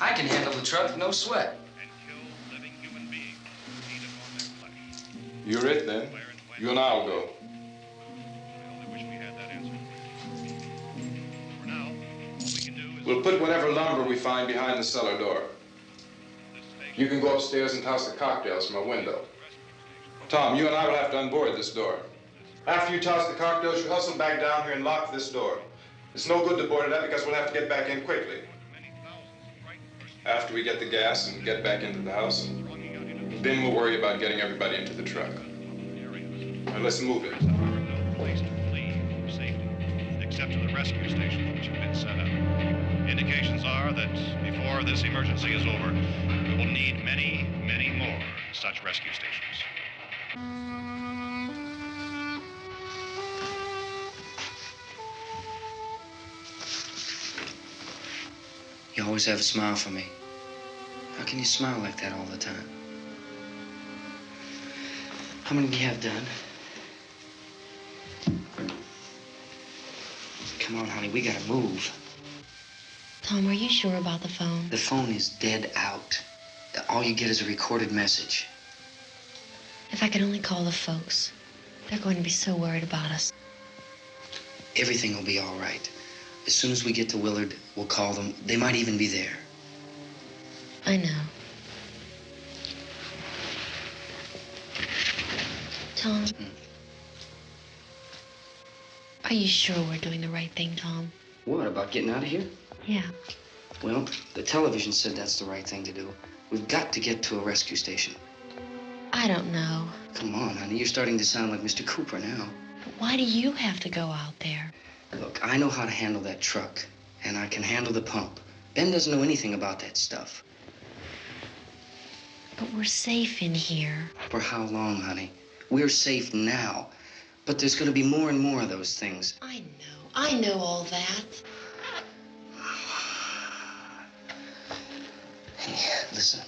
I can handle the truck, no sweat. You're it, then. You and I'll go. We'll put whatever lumber we find behind the cellar door. You can go upstairs and toss the cocktails from a window. Tom, you and I will have to unboard this door. After you toss the cocktails, you hustle back down here and lock this door. It's no good to board it up because we'll have to get back in quickly. After we get the gas and get back into the house, then we'll worry about getting everybody into the truck. Now let's move it. except to the rescue stations which have been set up. Indications are that before this emergency is over, we will need many, many more such rescue stations. You always have a smile for me. How can you smile like that all the time? How many do you have done? Come on, honey, we gotta move. Tom, are you sure about the phone? The phone is dead out. All you get is a recorded message. If I could only call the folks. They're going to be so worried about us. Everything will be all right. As soon as we get to Willard, we'll call them. They might even be there. I know. Tom, are you sure we're doing the right thing, Tom? What, about getting out of here? Yeah. Well, the television said that's the right thing to do. We've got to get to a rescue station. I don't know. Come on, honey, you're starting to sound like Mr. Cooper now. But why do you have to go out there? Look, I know how to handle that truck, and I can handle the pump. Ben doesn't know anything about that stuff. But we're safe in here. For how long, honey? We're safe now. But there's going to be more and more of those things. I know all that. Hey, listen.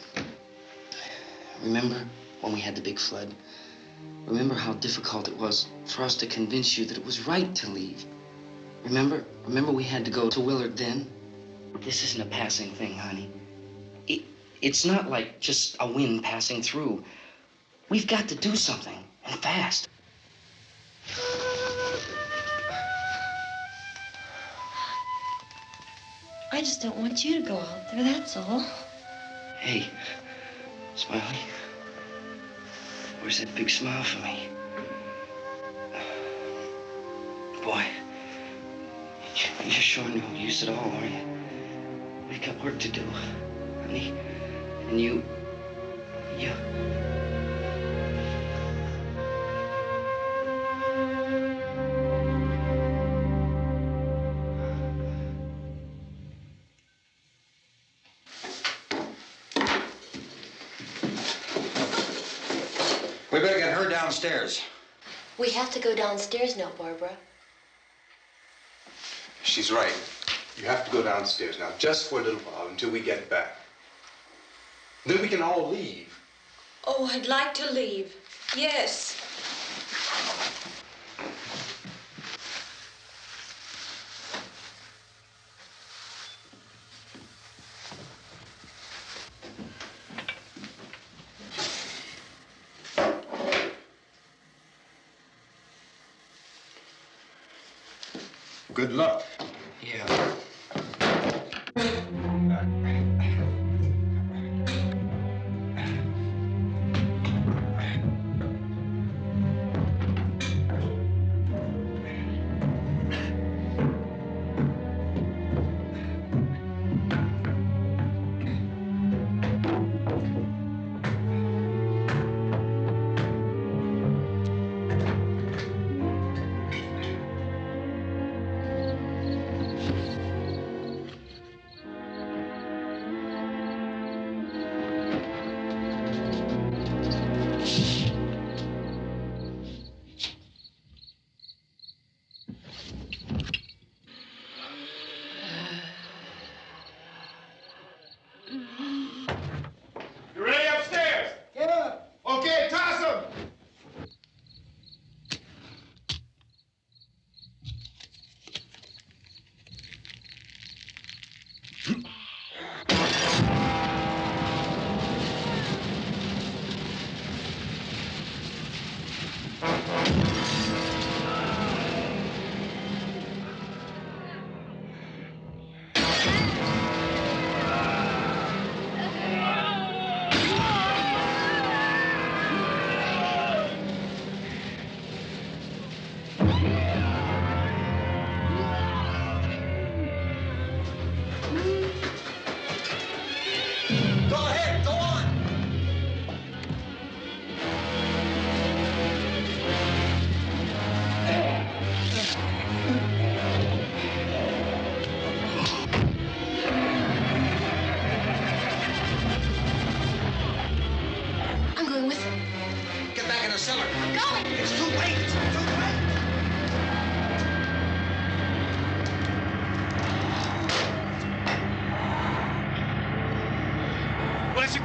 Remember when we had the big flood? Remember how difficult it was for us to convince you that it was right to leave? Remember we had to go to Willard then? This isn't a passing thing, honey. It's not like just a wind passing through. We've got to do something, and fast. I just don't want you to go out there, that's all. Hey, Smiley, where's that big smile for me? Boy, you're showing no use at all, are you? We've got work to do, honey. And you... We better get her downstairs. We have to go downstairs now, Barbara. She's right. You have to go downstairs now, just for a little while, until we get back. Then we can all leave. Oh, I'd like to leave. Yes. Good luck. Yeah.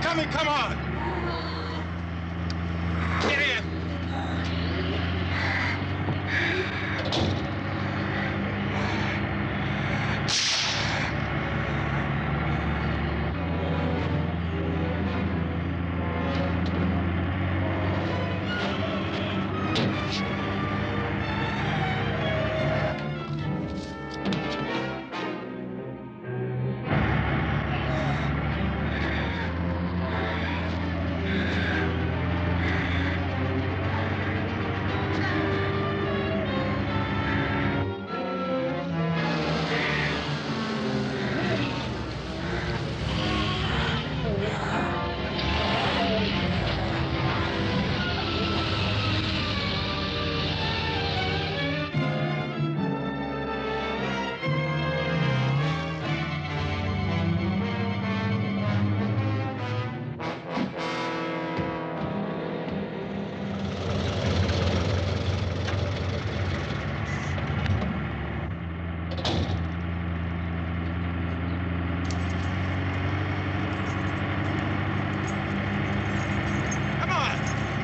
coming, come on! Get in!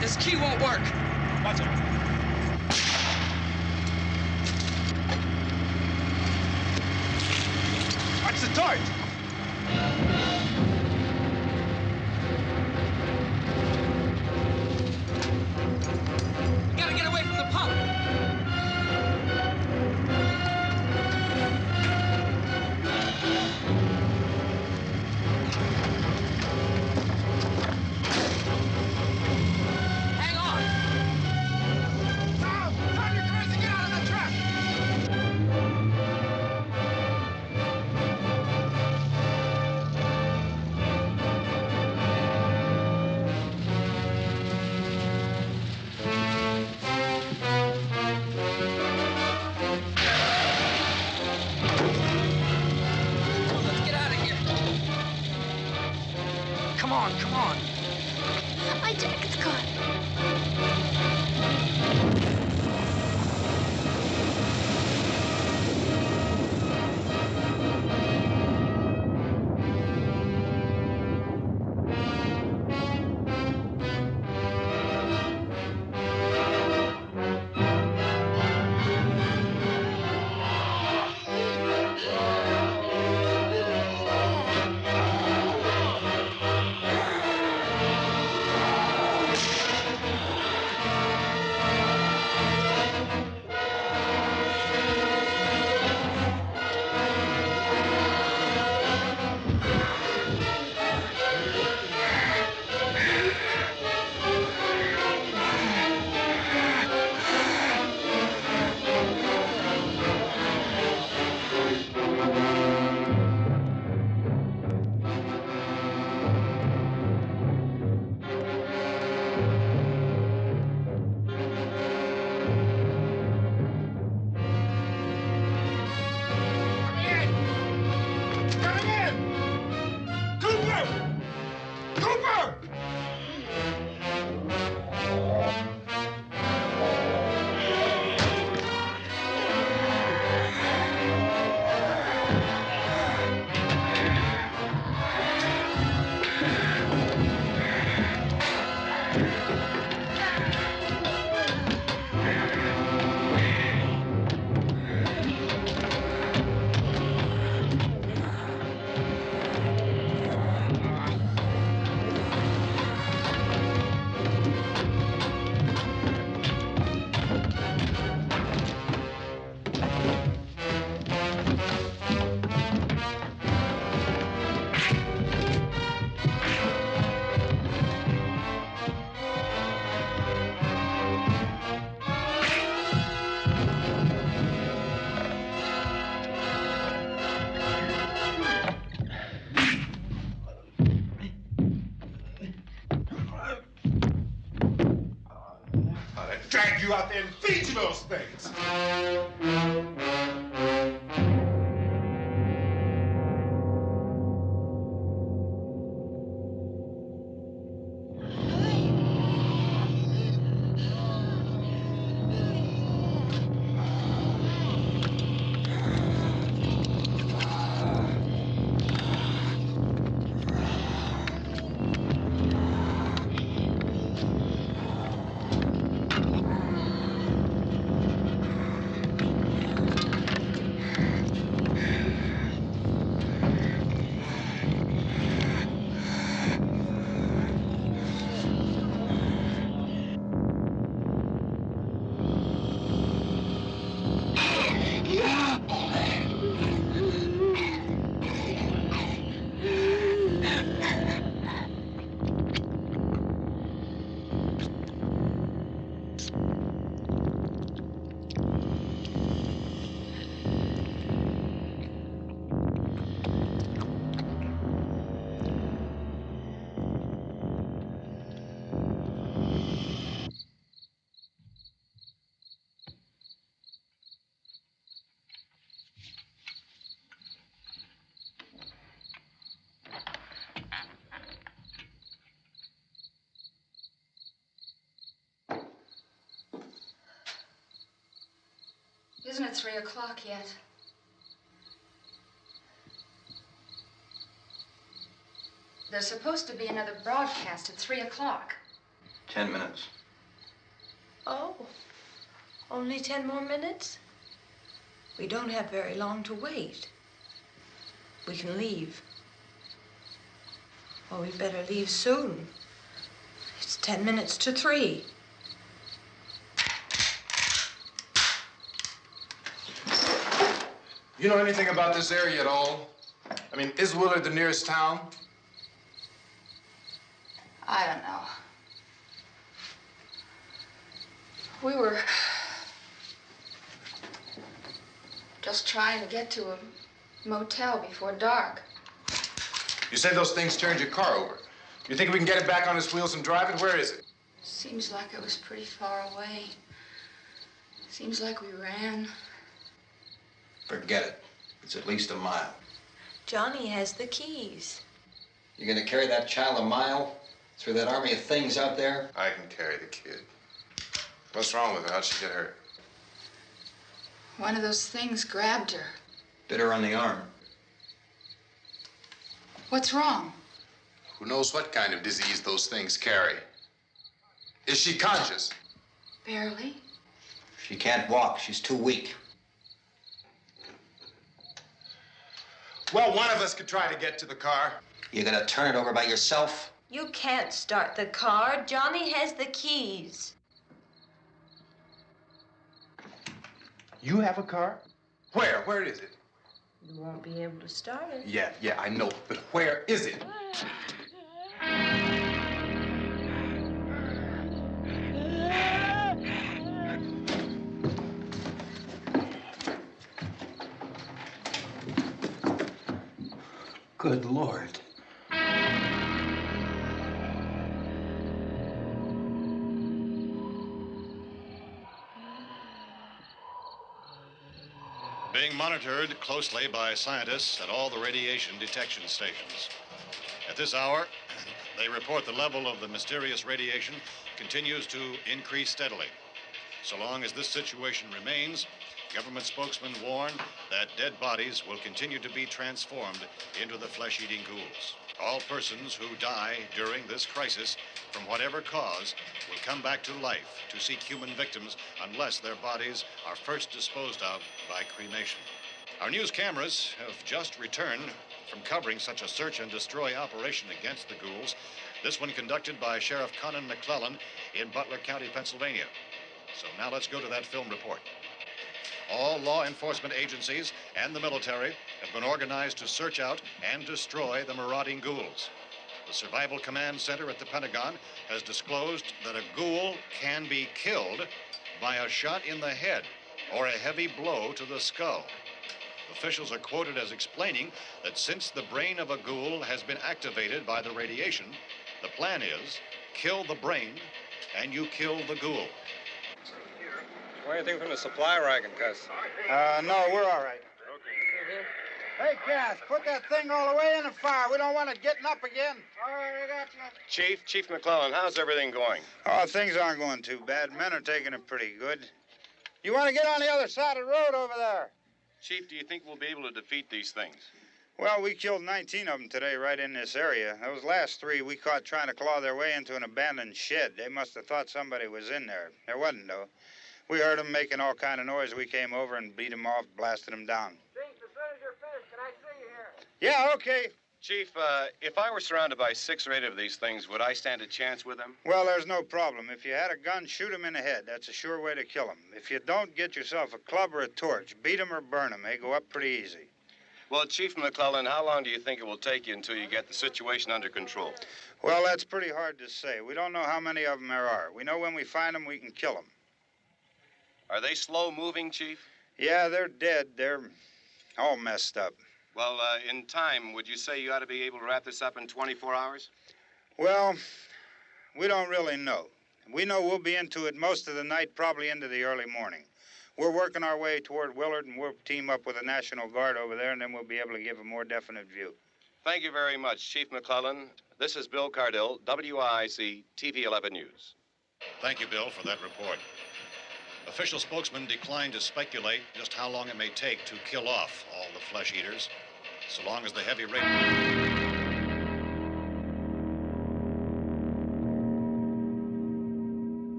This key won't work. Watch out. Watch the torch. We gotta get away from the pump. Come on, come on. My jacket's caught. Drag you out there and feed you those things. Isn't it 3 o'clock yet? There's supposed to be another broadcast at 3 o'clock. 10 minutes. Oh, only 10 more minutes? We don't have very long to wait. We can leave. Well, we better leave soon. It's 10 minutes to 3. You know anything about this area at all? I mean, is Willard the nearest town? I don't know. We were just trying to get to a motel before dark. You say those things turned your car over. You think we can get it back on its wheels and drive it? Where is it? Seems like it was pretty far away. Seems like we ran. Forget it. It's at least a mile. Johnny has the keys. You gonna carry that child a mile through that army of things out there? I can carry the kid. What's wrong with her? How'd she get hurt? One of those things grabbed her. Bit her on the arm. What's wrong? Who knows what kind of disease those things carry? Is she conscious? Barely. She can't walk. She's too weak. Well, one of us could try to get to the car. You gonna turn it over by yourself? You can't start the car. Johnny has the keys. You have a car? Where? Where is it? You won't be able to start it. Yeah, I know. But where is it? Good Lord. Being monitored closely by scientists at all the radiation detection stations. At this hour, they report the level of the mysterious radiation continues to increase steadily. So long as this situation remains, government spokesmen warn that dead bodies will continue to be transformed into the flesh-eating ghouls. All persons who die during this crisis, from whatever cause, will come back to life to seek human victims unless their bodies are first disposed of by cremation. Our news cameras have just returned from covering such a search and destroy operation against the ghouls, this one conducted by Sheriff Conan McClellan in Butler County, Pennsylvania. So now let's go to that film report. All law enforcement agencies and the military have been organized to search out and destroy the marauding ghouls. The Survival Command Center at the Pentagon has disclosed that a ghoul can be killed by a shot in the head or a heavy blow to the skull. Officials are quoted as explaining that since the brain of a ghoul has been activated by the radiation, the plan is kill the brain and you kill the ghoul. Want anything from the supply wagon, Cuz? No, we're all right. Hey, Cass, put that thing all the way in the fire. We don't want it getting up again. All right, I got you. Chief McClellan, how's everything going? Oh, things aren't going too bad. Men are taking it pretty good. You want to get on the other side of the road over there? Chief, do you think we'll be able to defeat these things? Well, we killed 19 of them today right in this area. Those last 3 we caught trying to claw their way into an abandoned shed. They must have thought somebody was in there. There wasn't, though. We heard them making all kind of noise. We came over and beat them off, blasted them down. Chief, as soon as you're finished, can I see you here? Yeah, okay. Chief, if I were surrounded by 6 or 8 of these things, would I stand a chance with them? Well, there's no problem. If you had a gun, shoot them in the head. That's a sure way to kill them. If you don't, get yourself a club or a torch. Beat them or burn them. They go up pretty easy. Well, Chief McClellan, how long do you think it will take you until you get the situation under control? Well, that's pretty hard to say. We don't know how many of them there are. We know when we find them, we can kill them. Are they slow-moving, Chief? Yeah, they're dead. They're all messed up. Well, in time, would you say you ought to be able to wrap this up in 24 hours? Well, we don't really know. We know we'll be into it most of the night, probably into the early morning. We're working our way toward Willard, and we'll team up with the National Guard over there, and then we'll be able to give a more definite view. Thank you very much, Chief McClellan. This is Bill Cardill, WIC TV 11 News. Thank you, Bill, for that report. Official spokesman declined to speculate just how long it may take to kill off all the flesh eaters, so long as the heavy rain...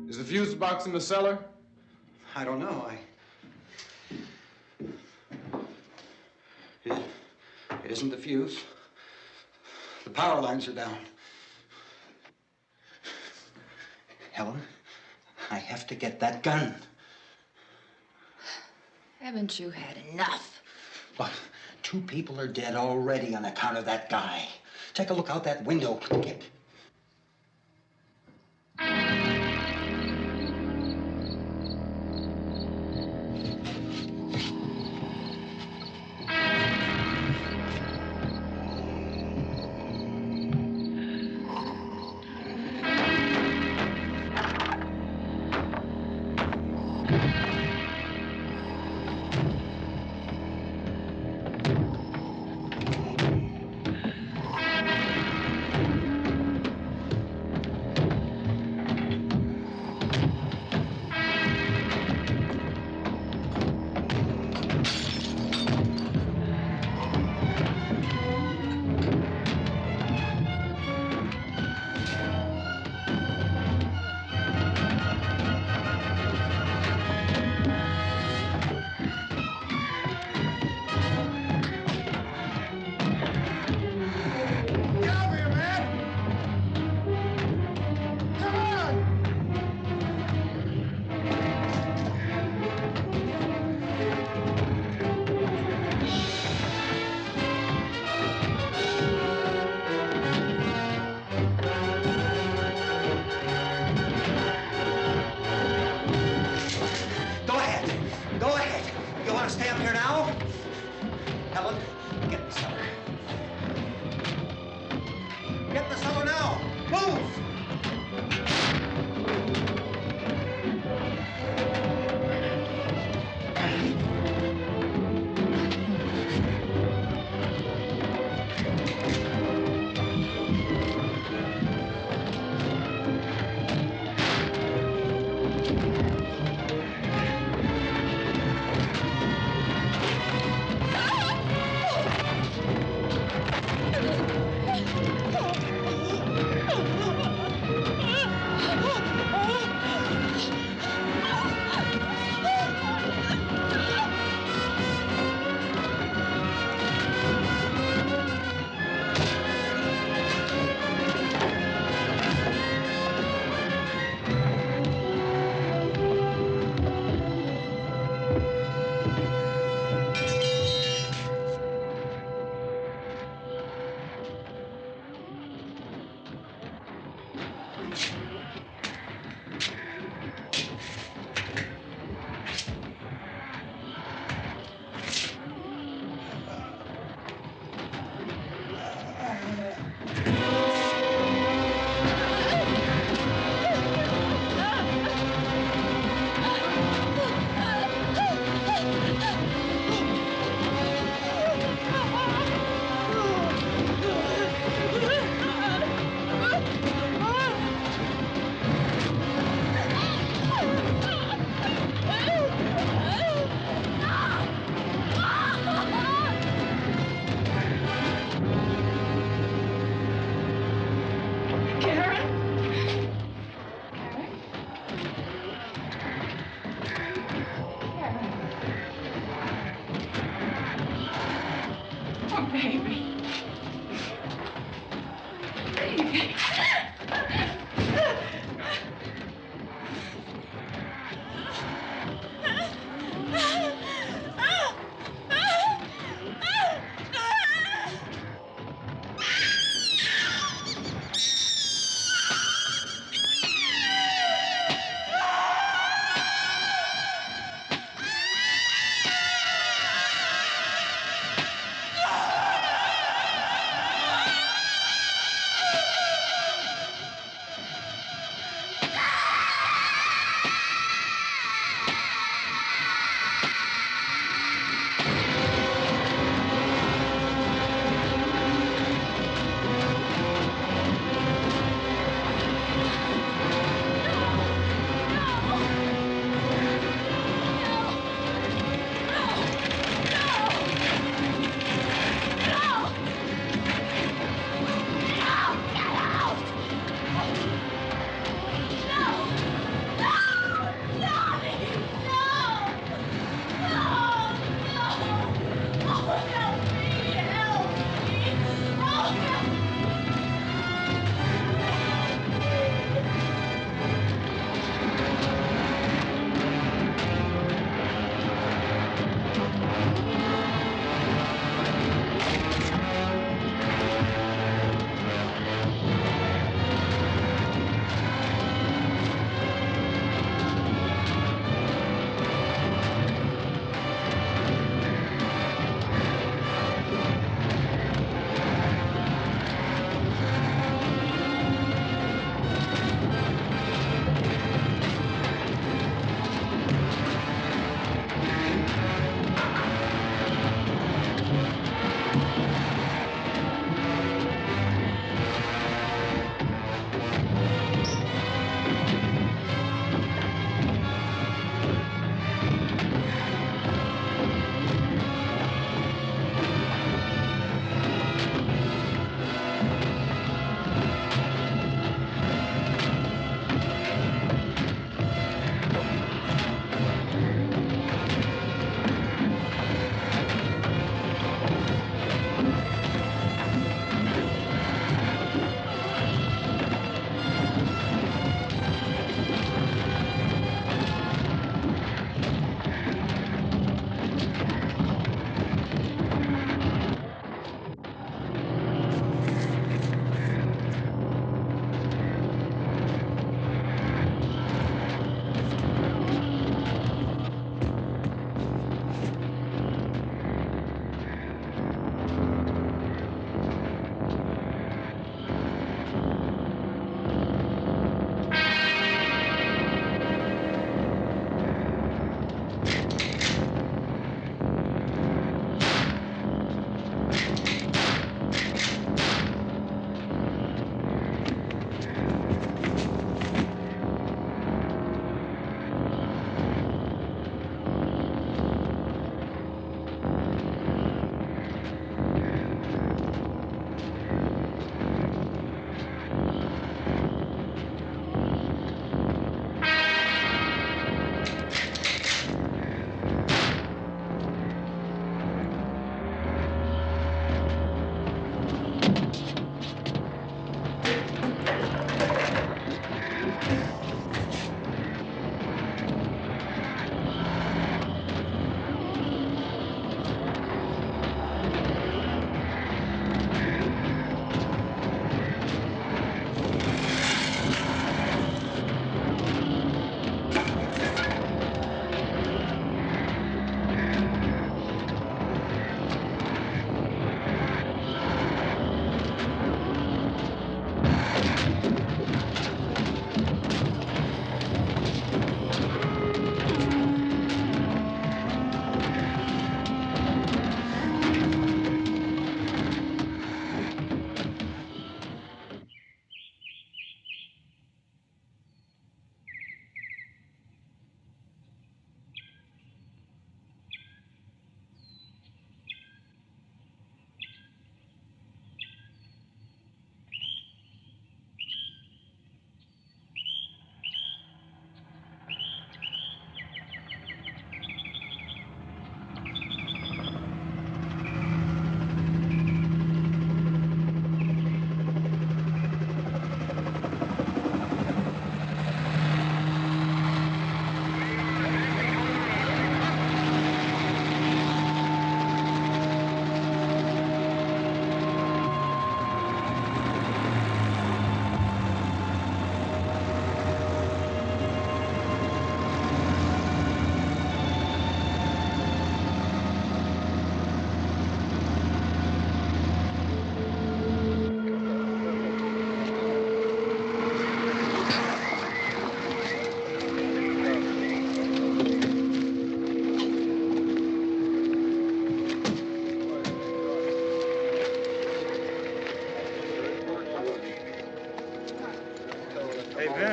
Is the fuse box in the cellar? I don't know. It isn't the fuse. The power lines are down. Helen, I have to get that gun. Haven't you had enough? But 2 people are dead already on account of that guy. Take a look out that window. Get...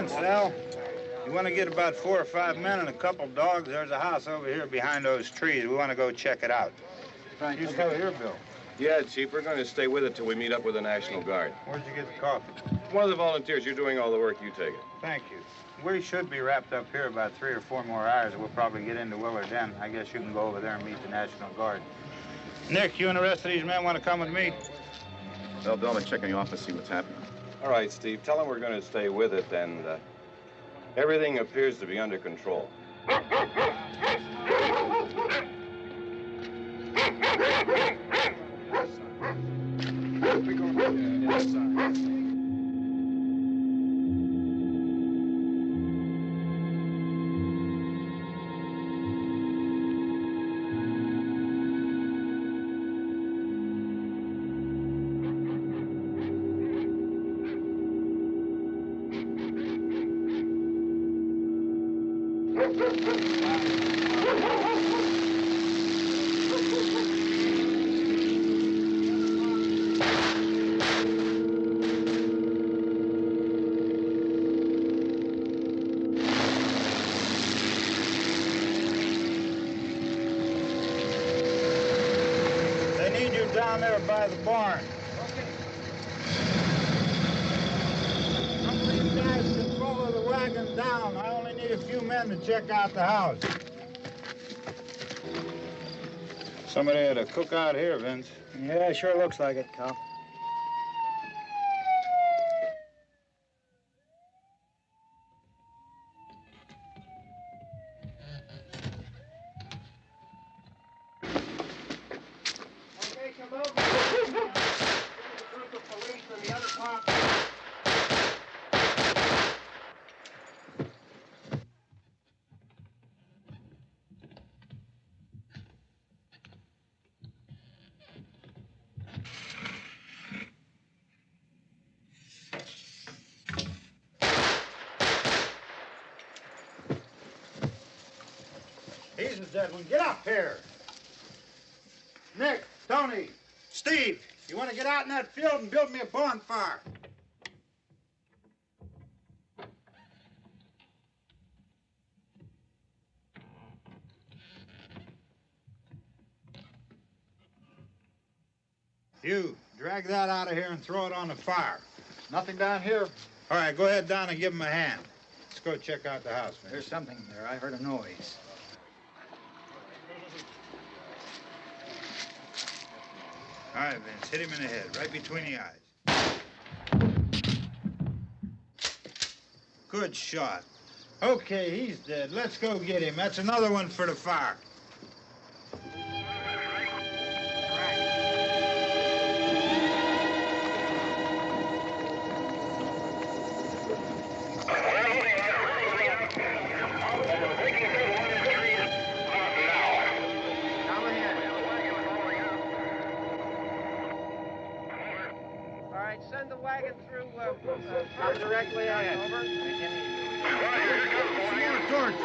Vince, Al. You want to get about 4 or 5 men and a couple dogs? There's a house over here behind those trees. We want to go check it out. Right. You still here, Bill? Yeah, Chief, we're going to stay with it till we meet up with the National Guard. Where'd you get the coffee? One of the volunteers. You're doing all the work. You take it. Thank you. We should be wrapped up here about 3 or 4 more hours. We'll probably get into Willard then. I guess you can go over there and meet the National Guard. Nick, you and the rest of these men want to come with me? Well, Bill, I'm check in the office, see what's happening. All right, Steve. Tell them we're going to stay with it, and everything appears to be under control. Down there by the barn. Some of these guys can follow the wagon down. I only need a few men to check out the house. Somebody had a cookout here, Vince. Yeah, sure looks like it, Cal. He's a dead one. Get up here. Nick, Tony, Steve, you want to get out in that field and build me a bonfire? You, drag that out of here and throw it on the fire. Nothing down here. All right, go ahead down and give him a hand. Let's go check out the house, man. There's something there. I heard a noise. All right, Vince, hit him in the head, right between the eyes. Good shot. Okay, he's dead. Let's go get him. That's another one for the fire. Send the wagon through, come directly ahead. Over. More torch.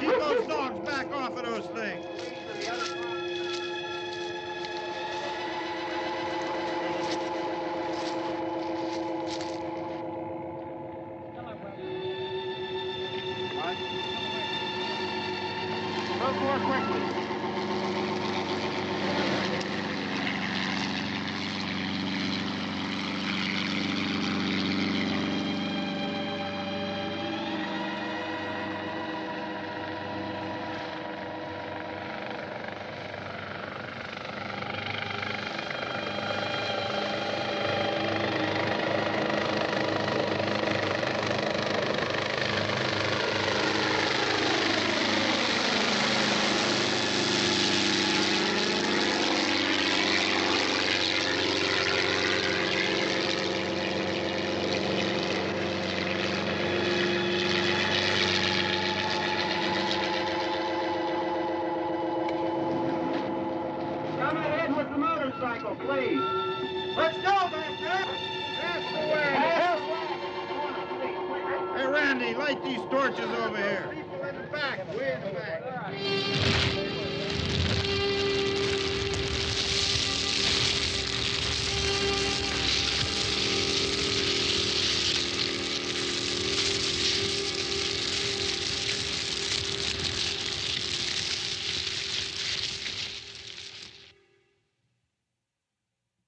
Keep those dogs back off of those things. Move more quickly. Please. Let's go back there. That's the way. Hey, Randy, light these torches over here. People in the back, way in the back.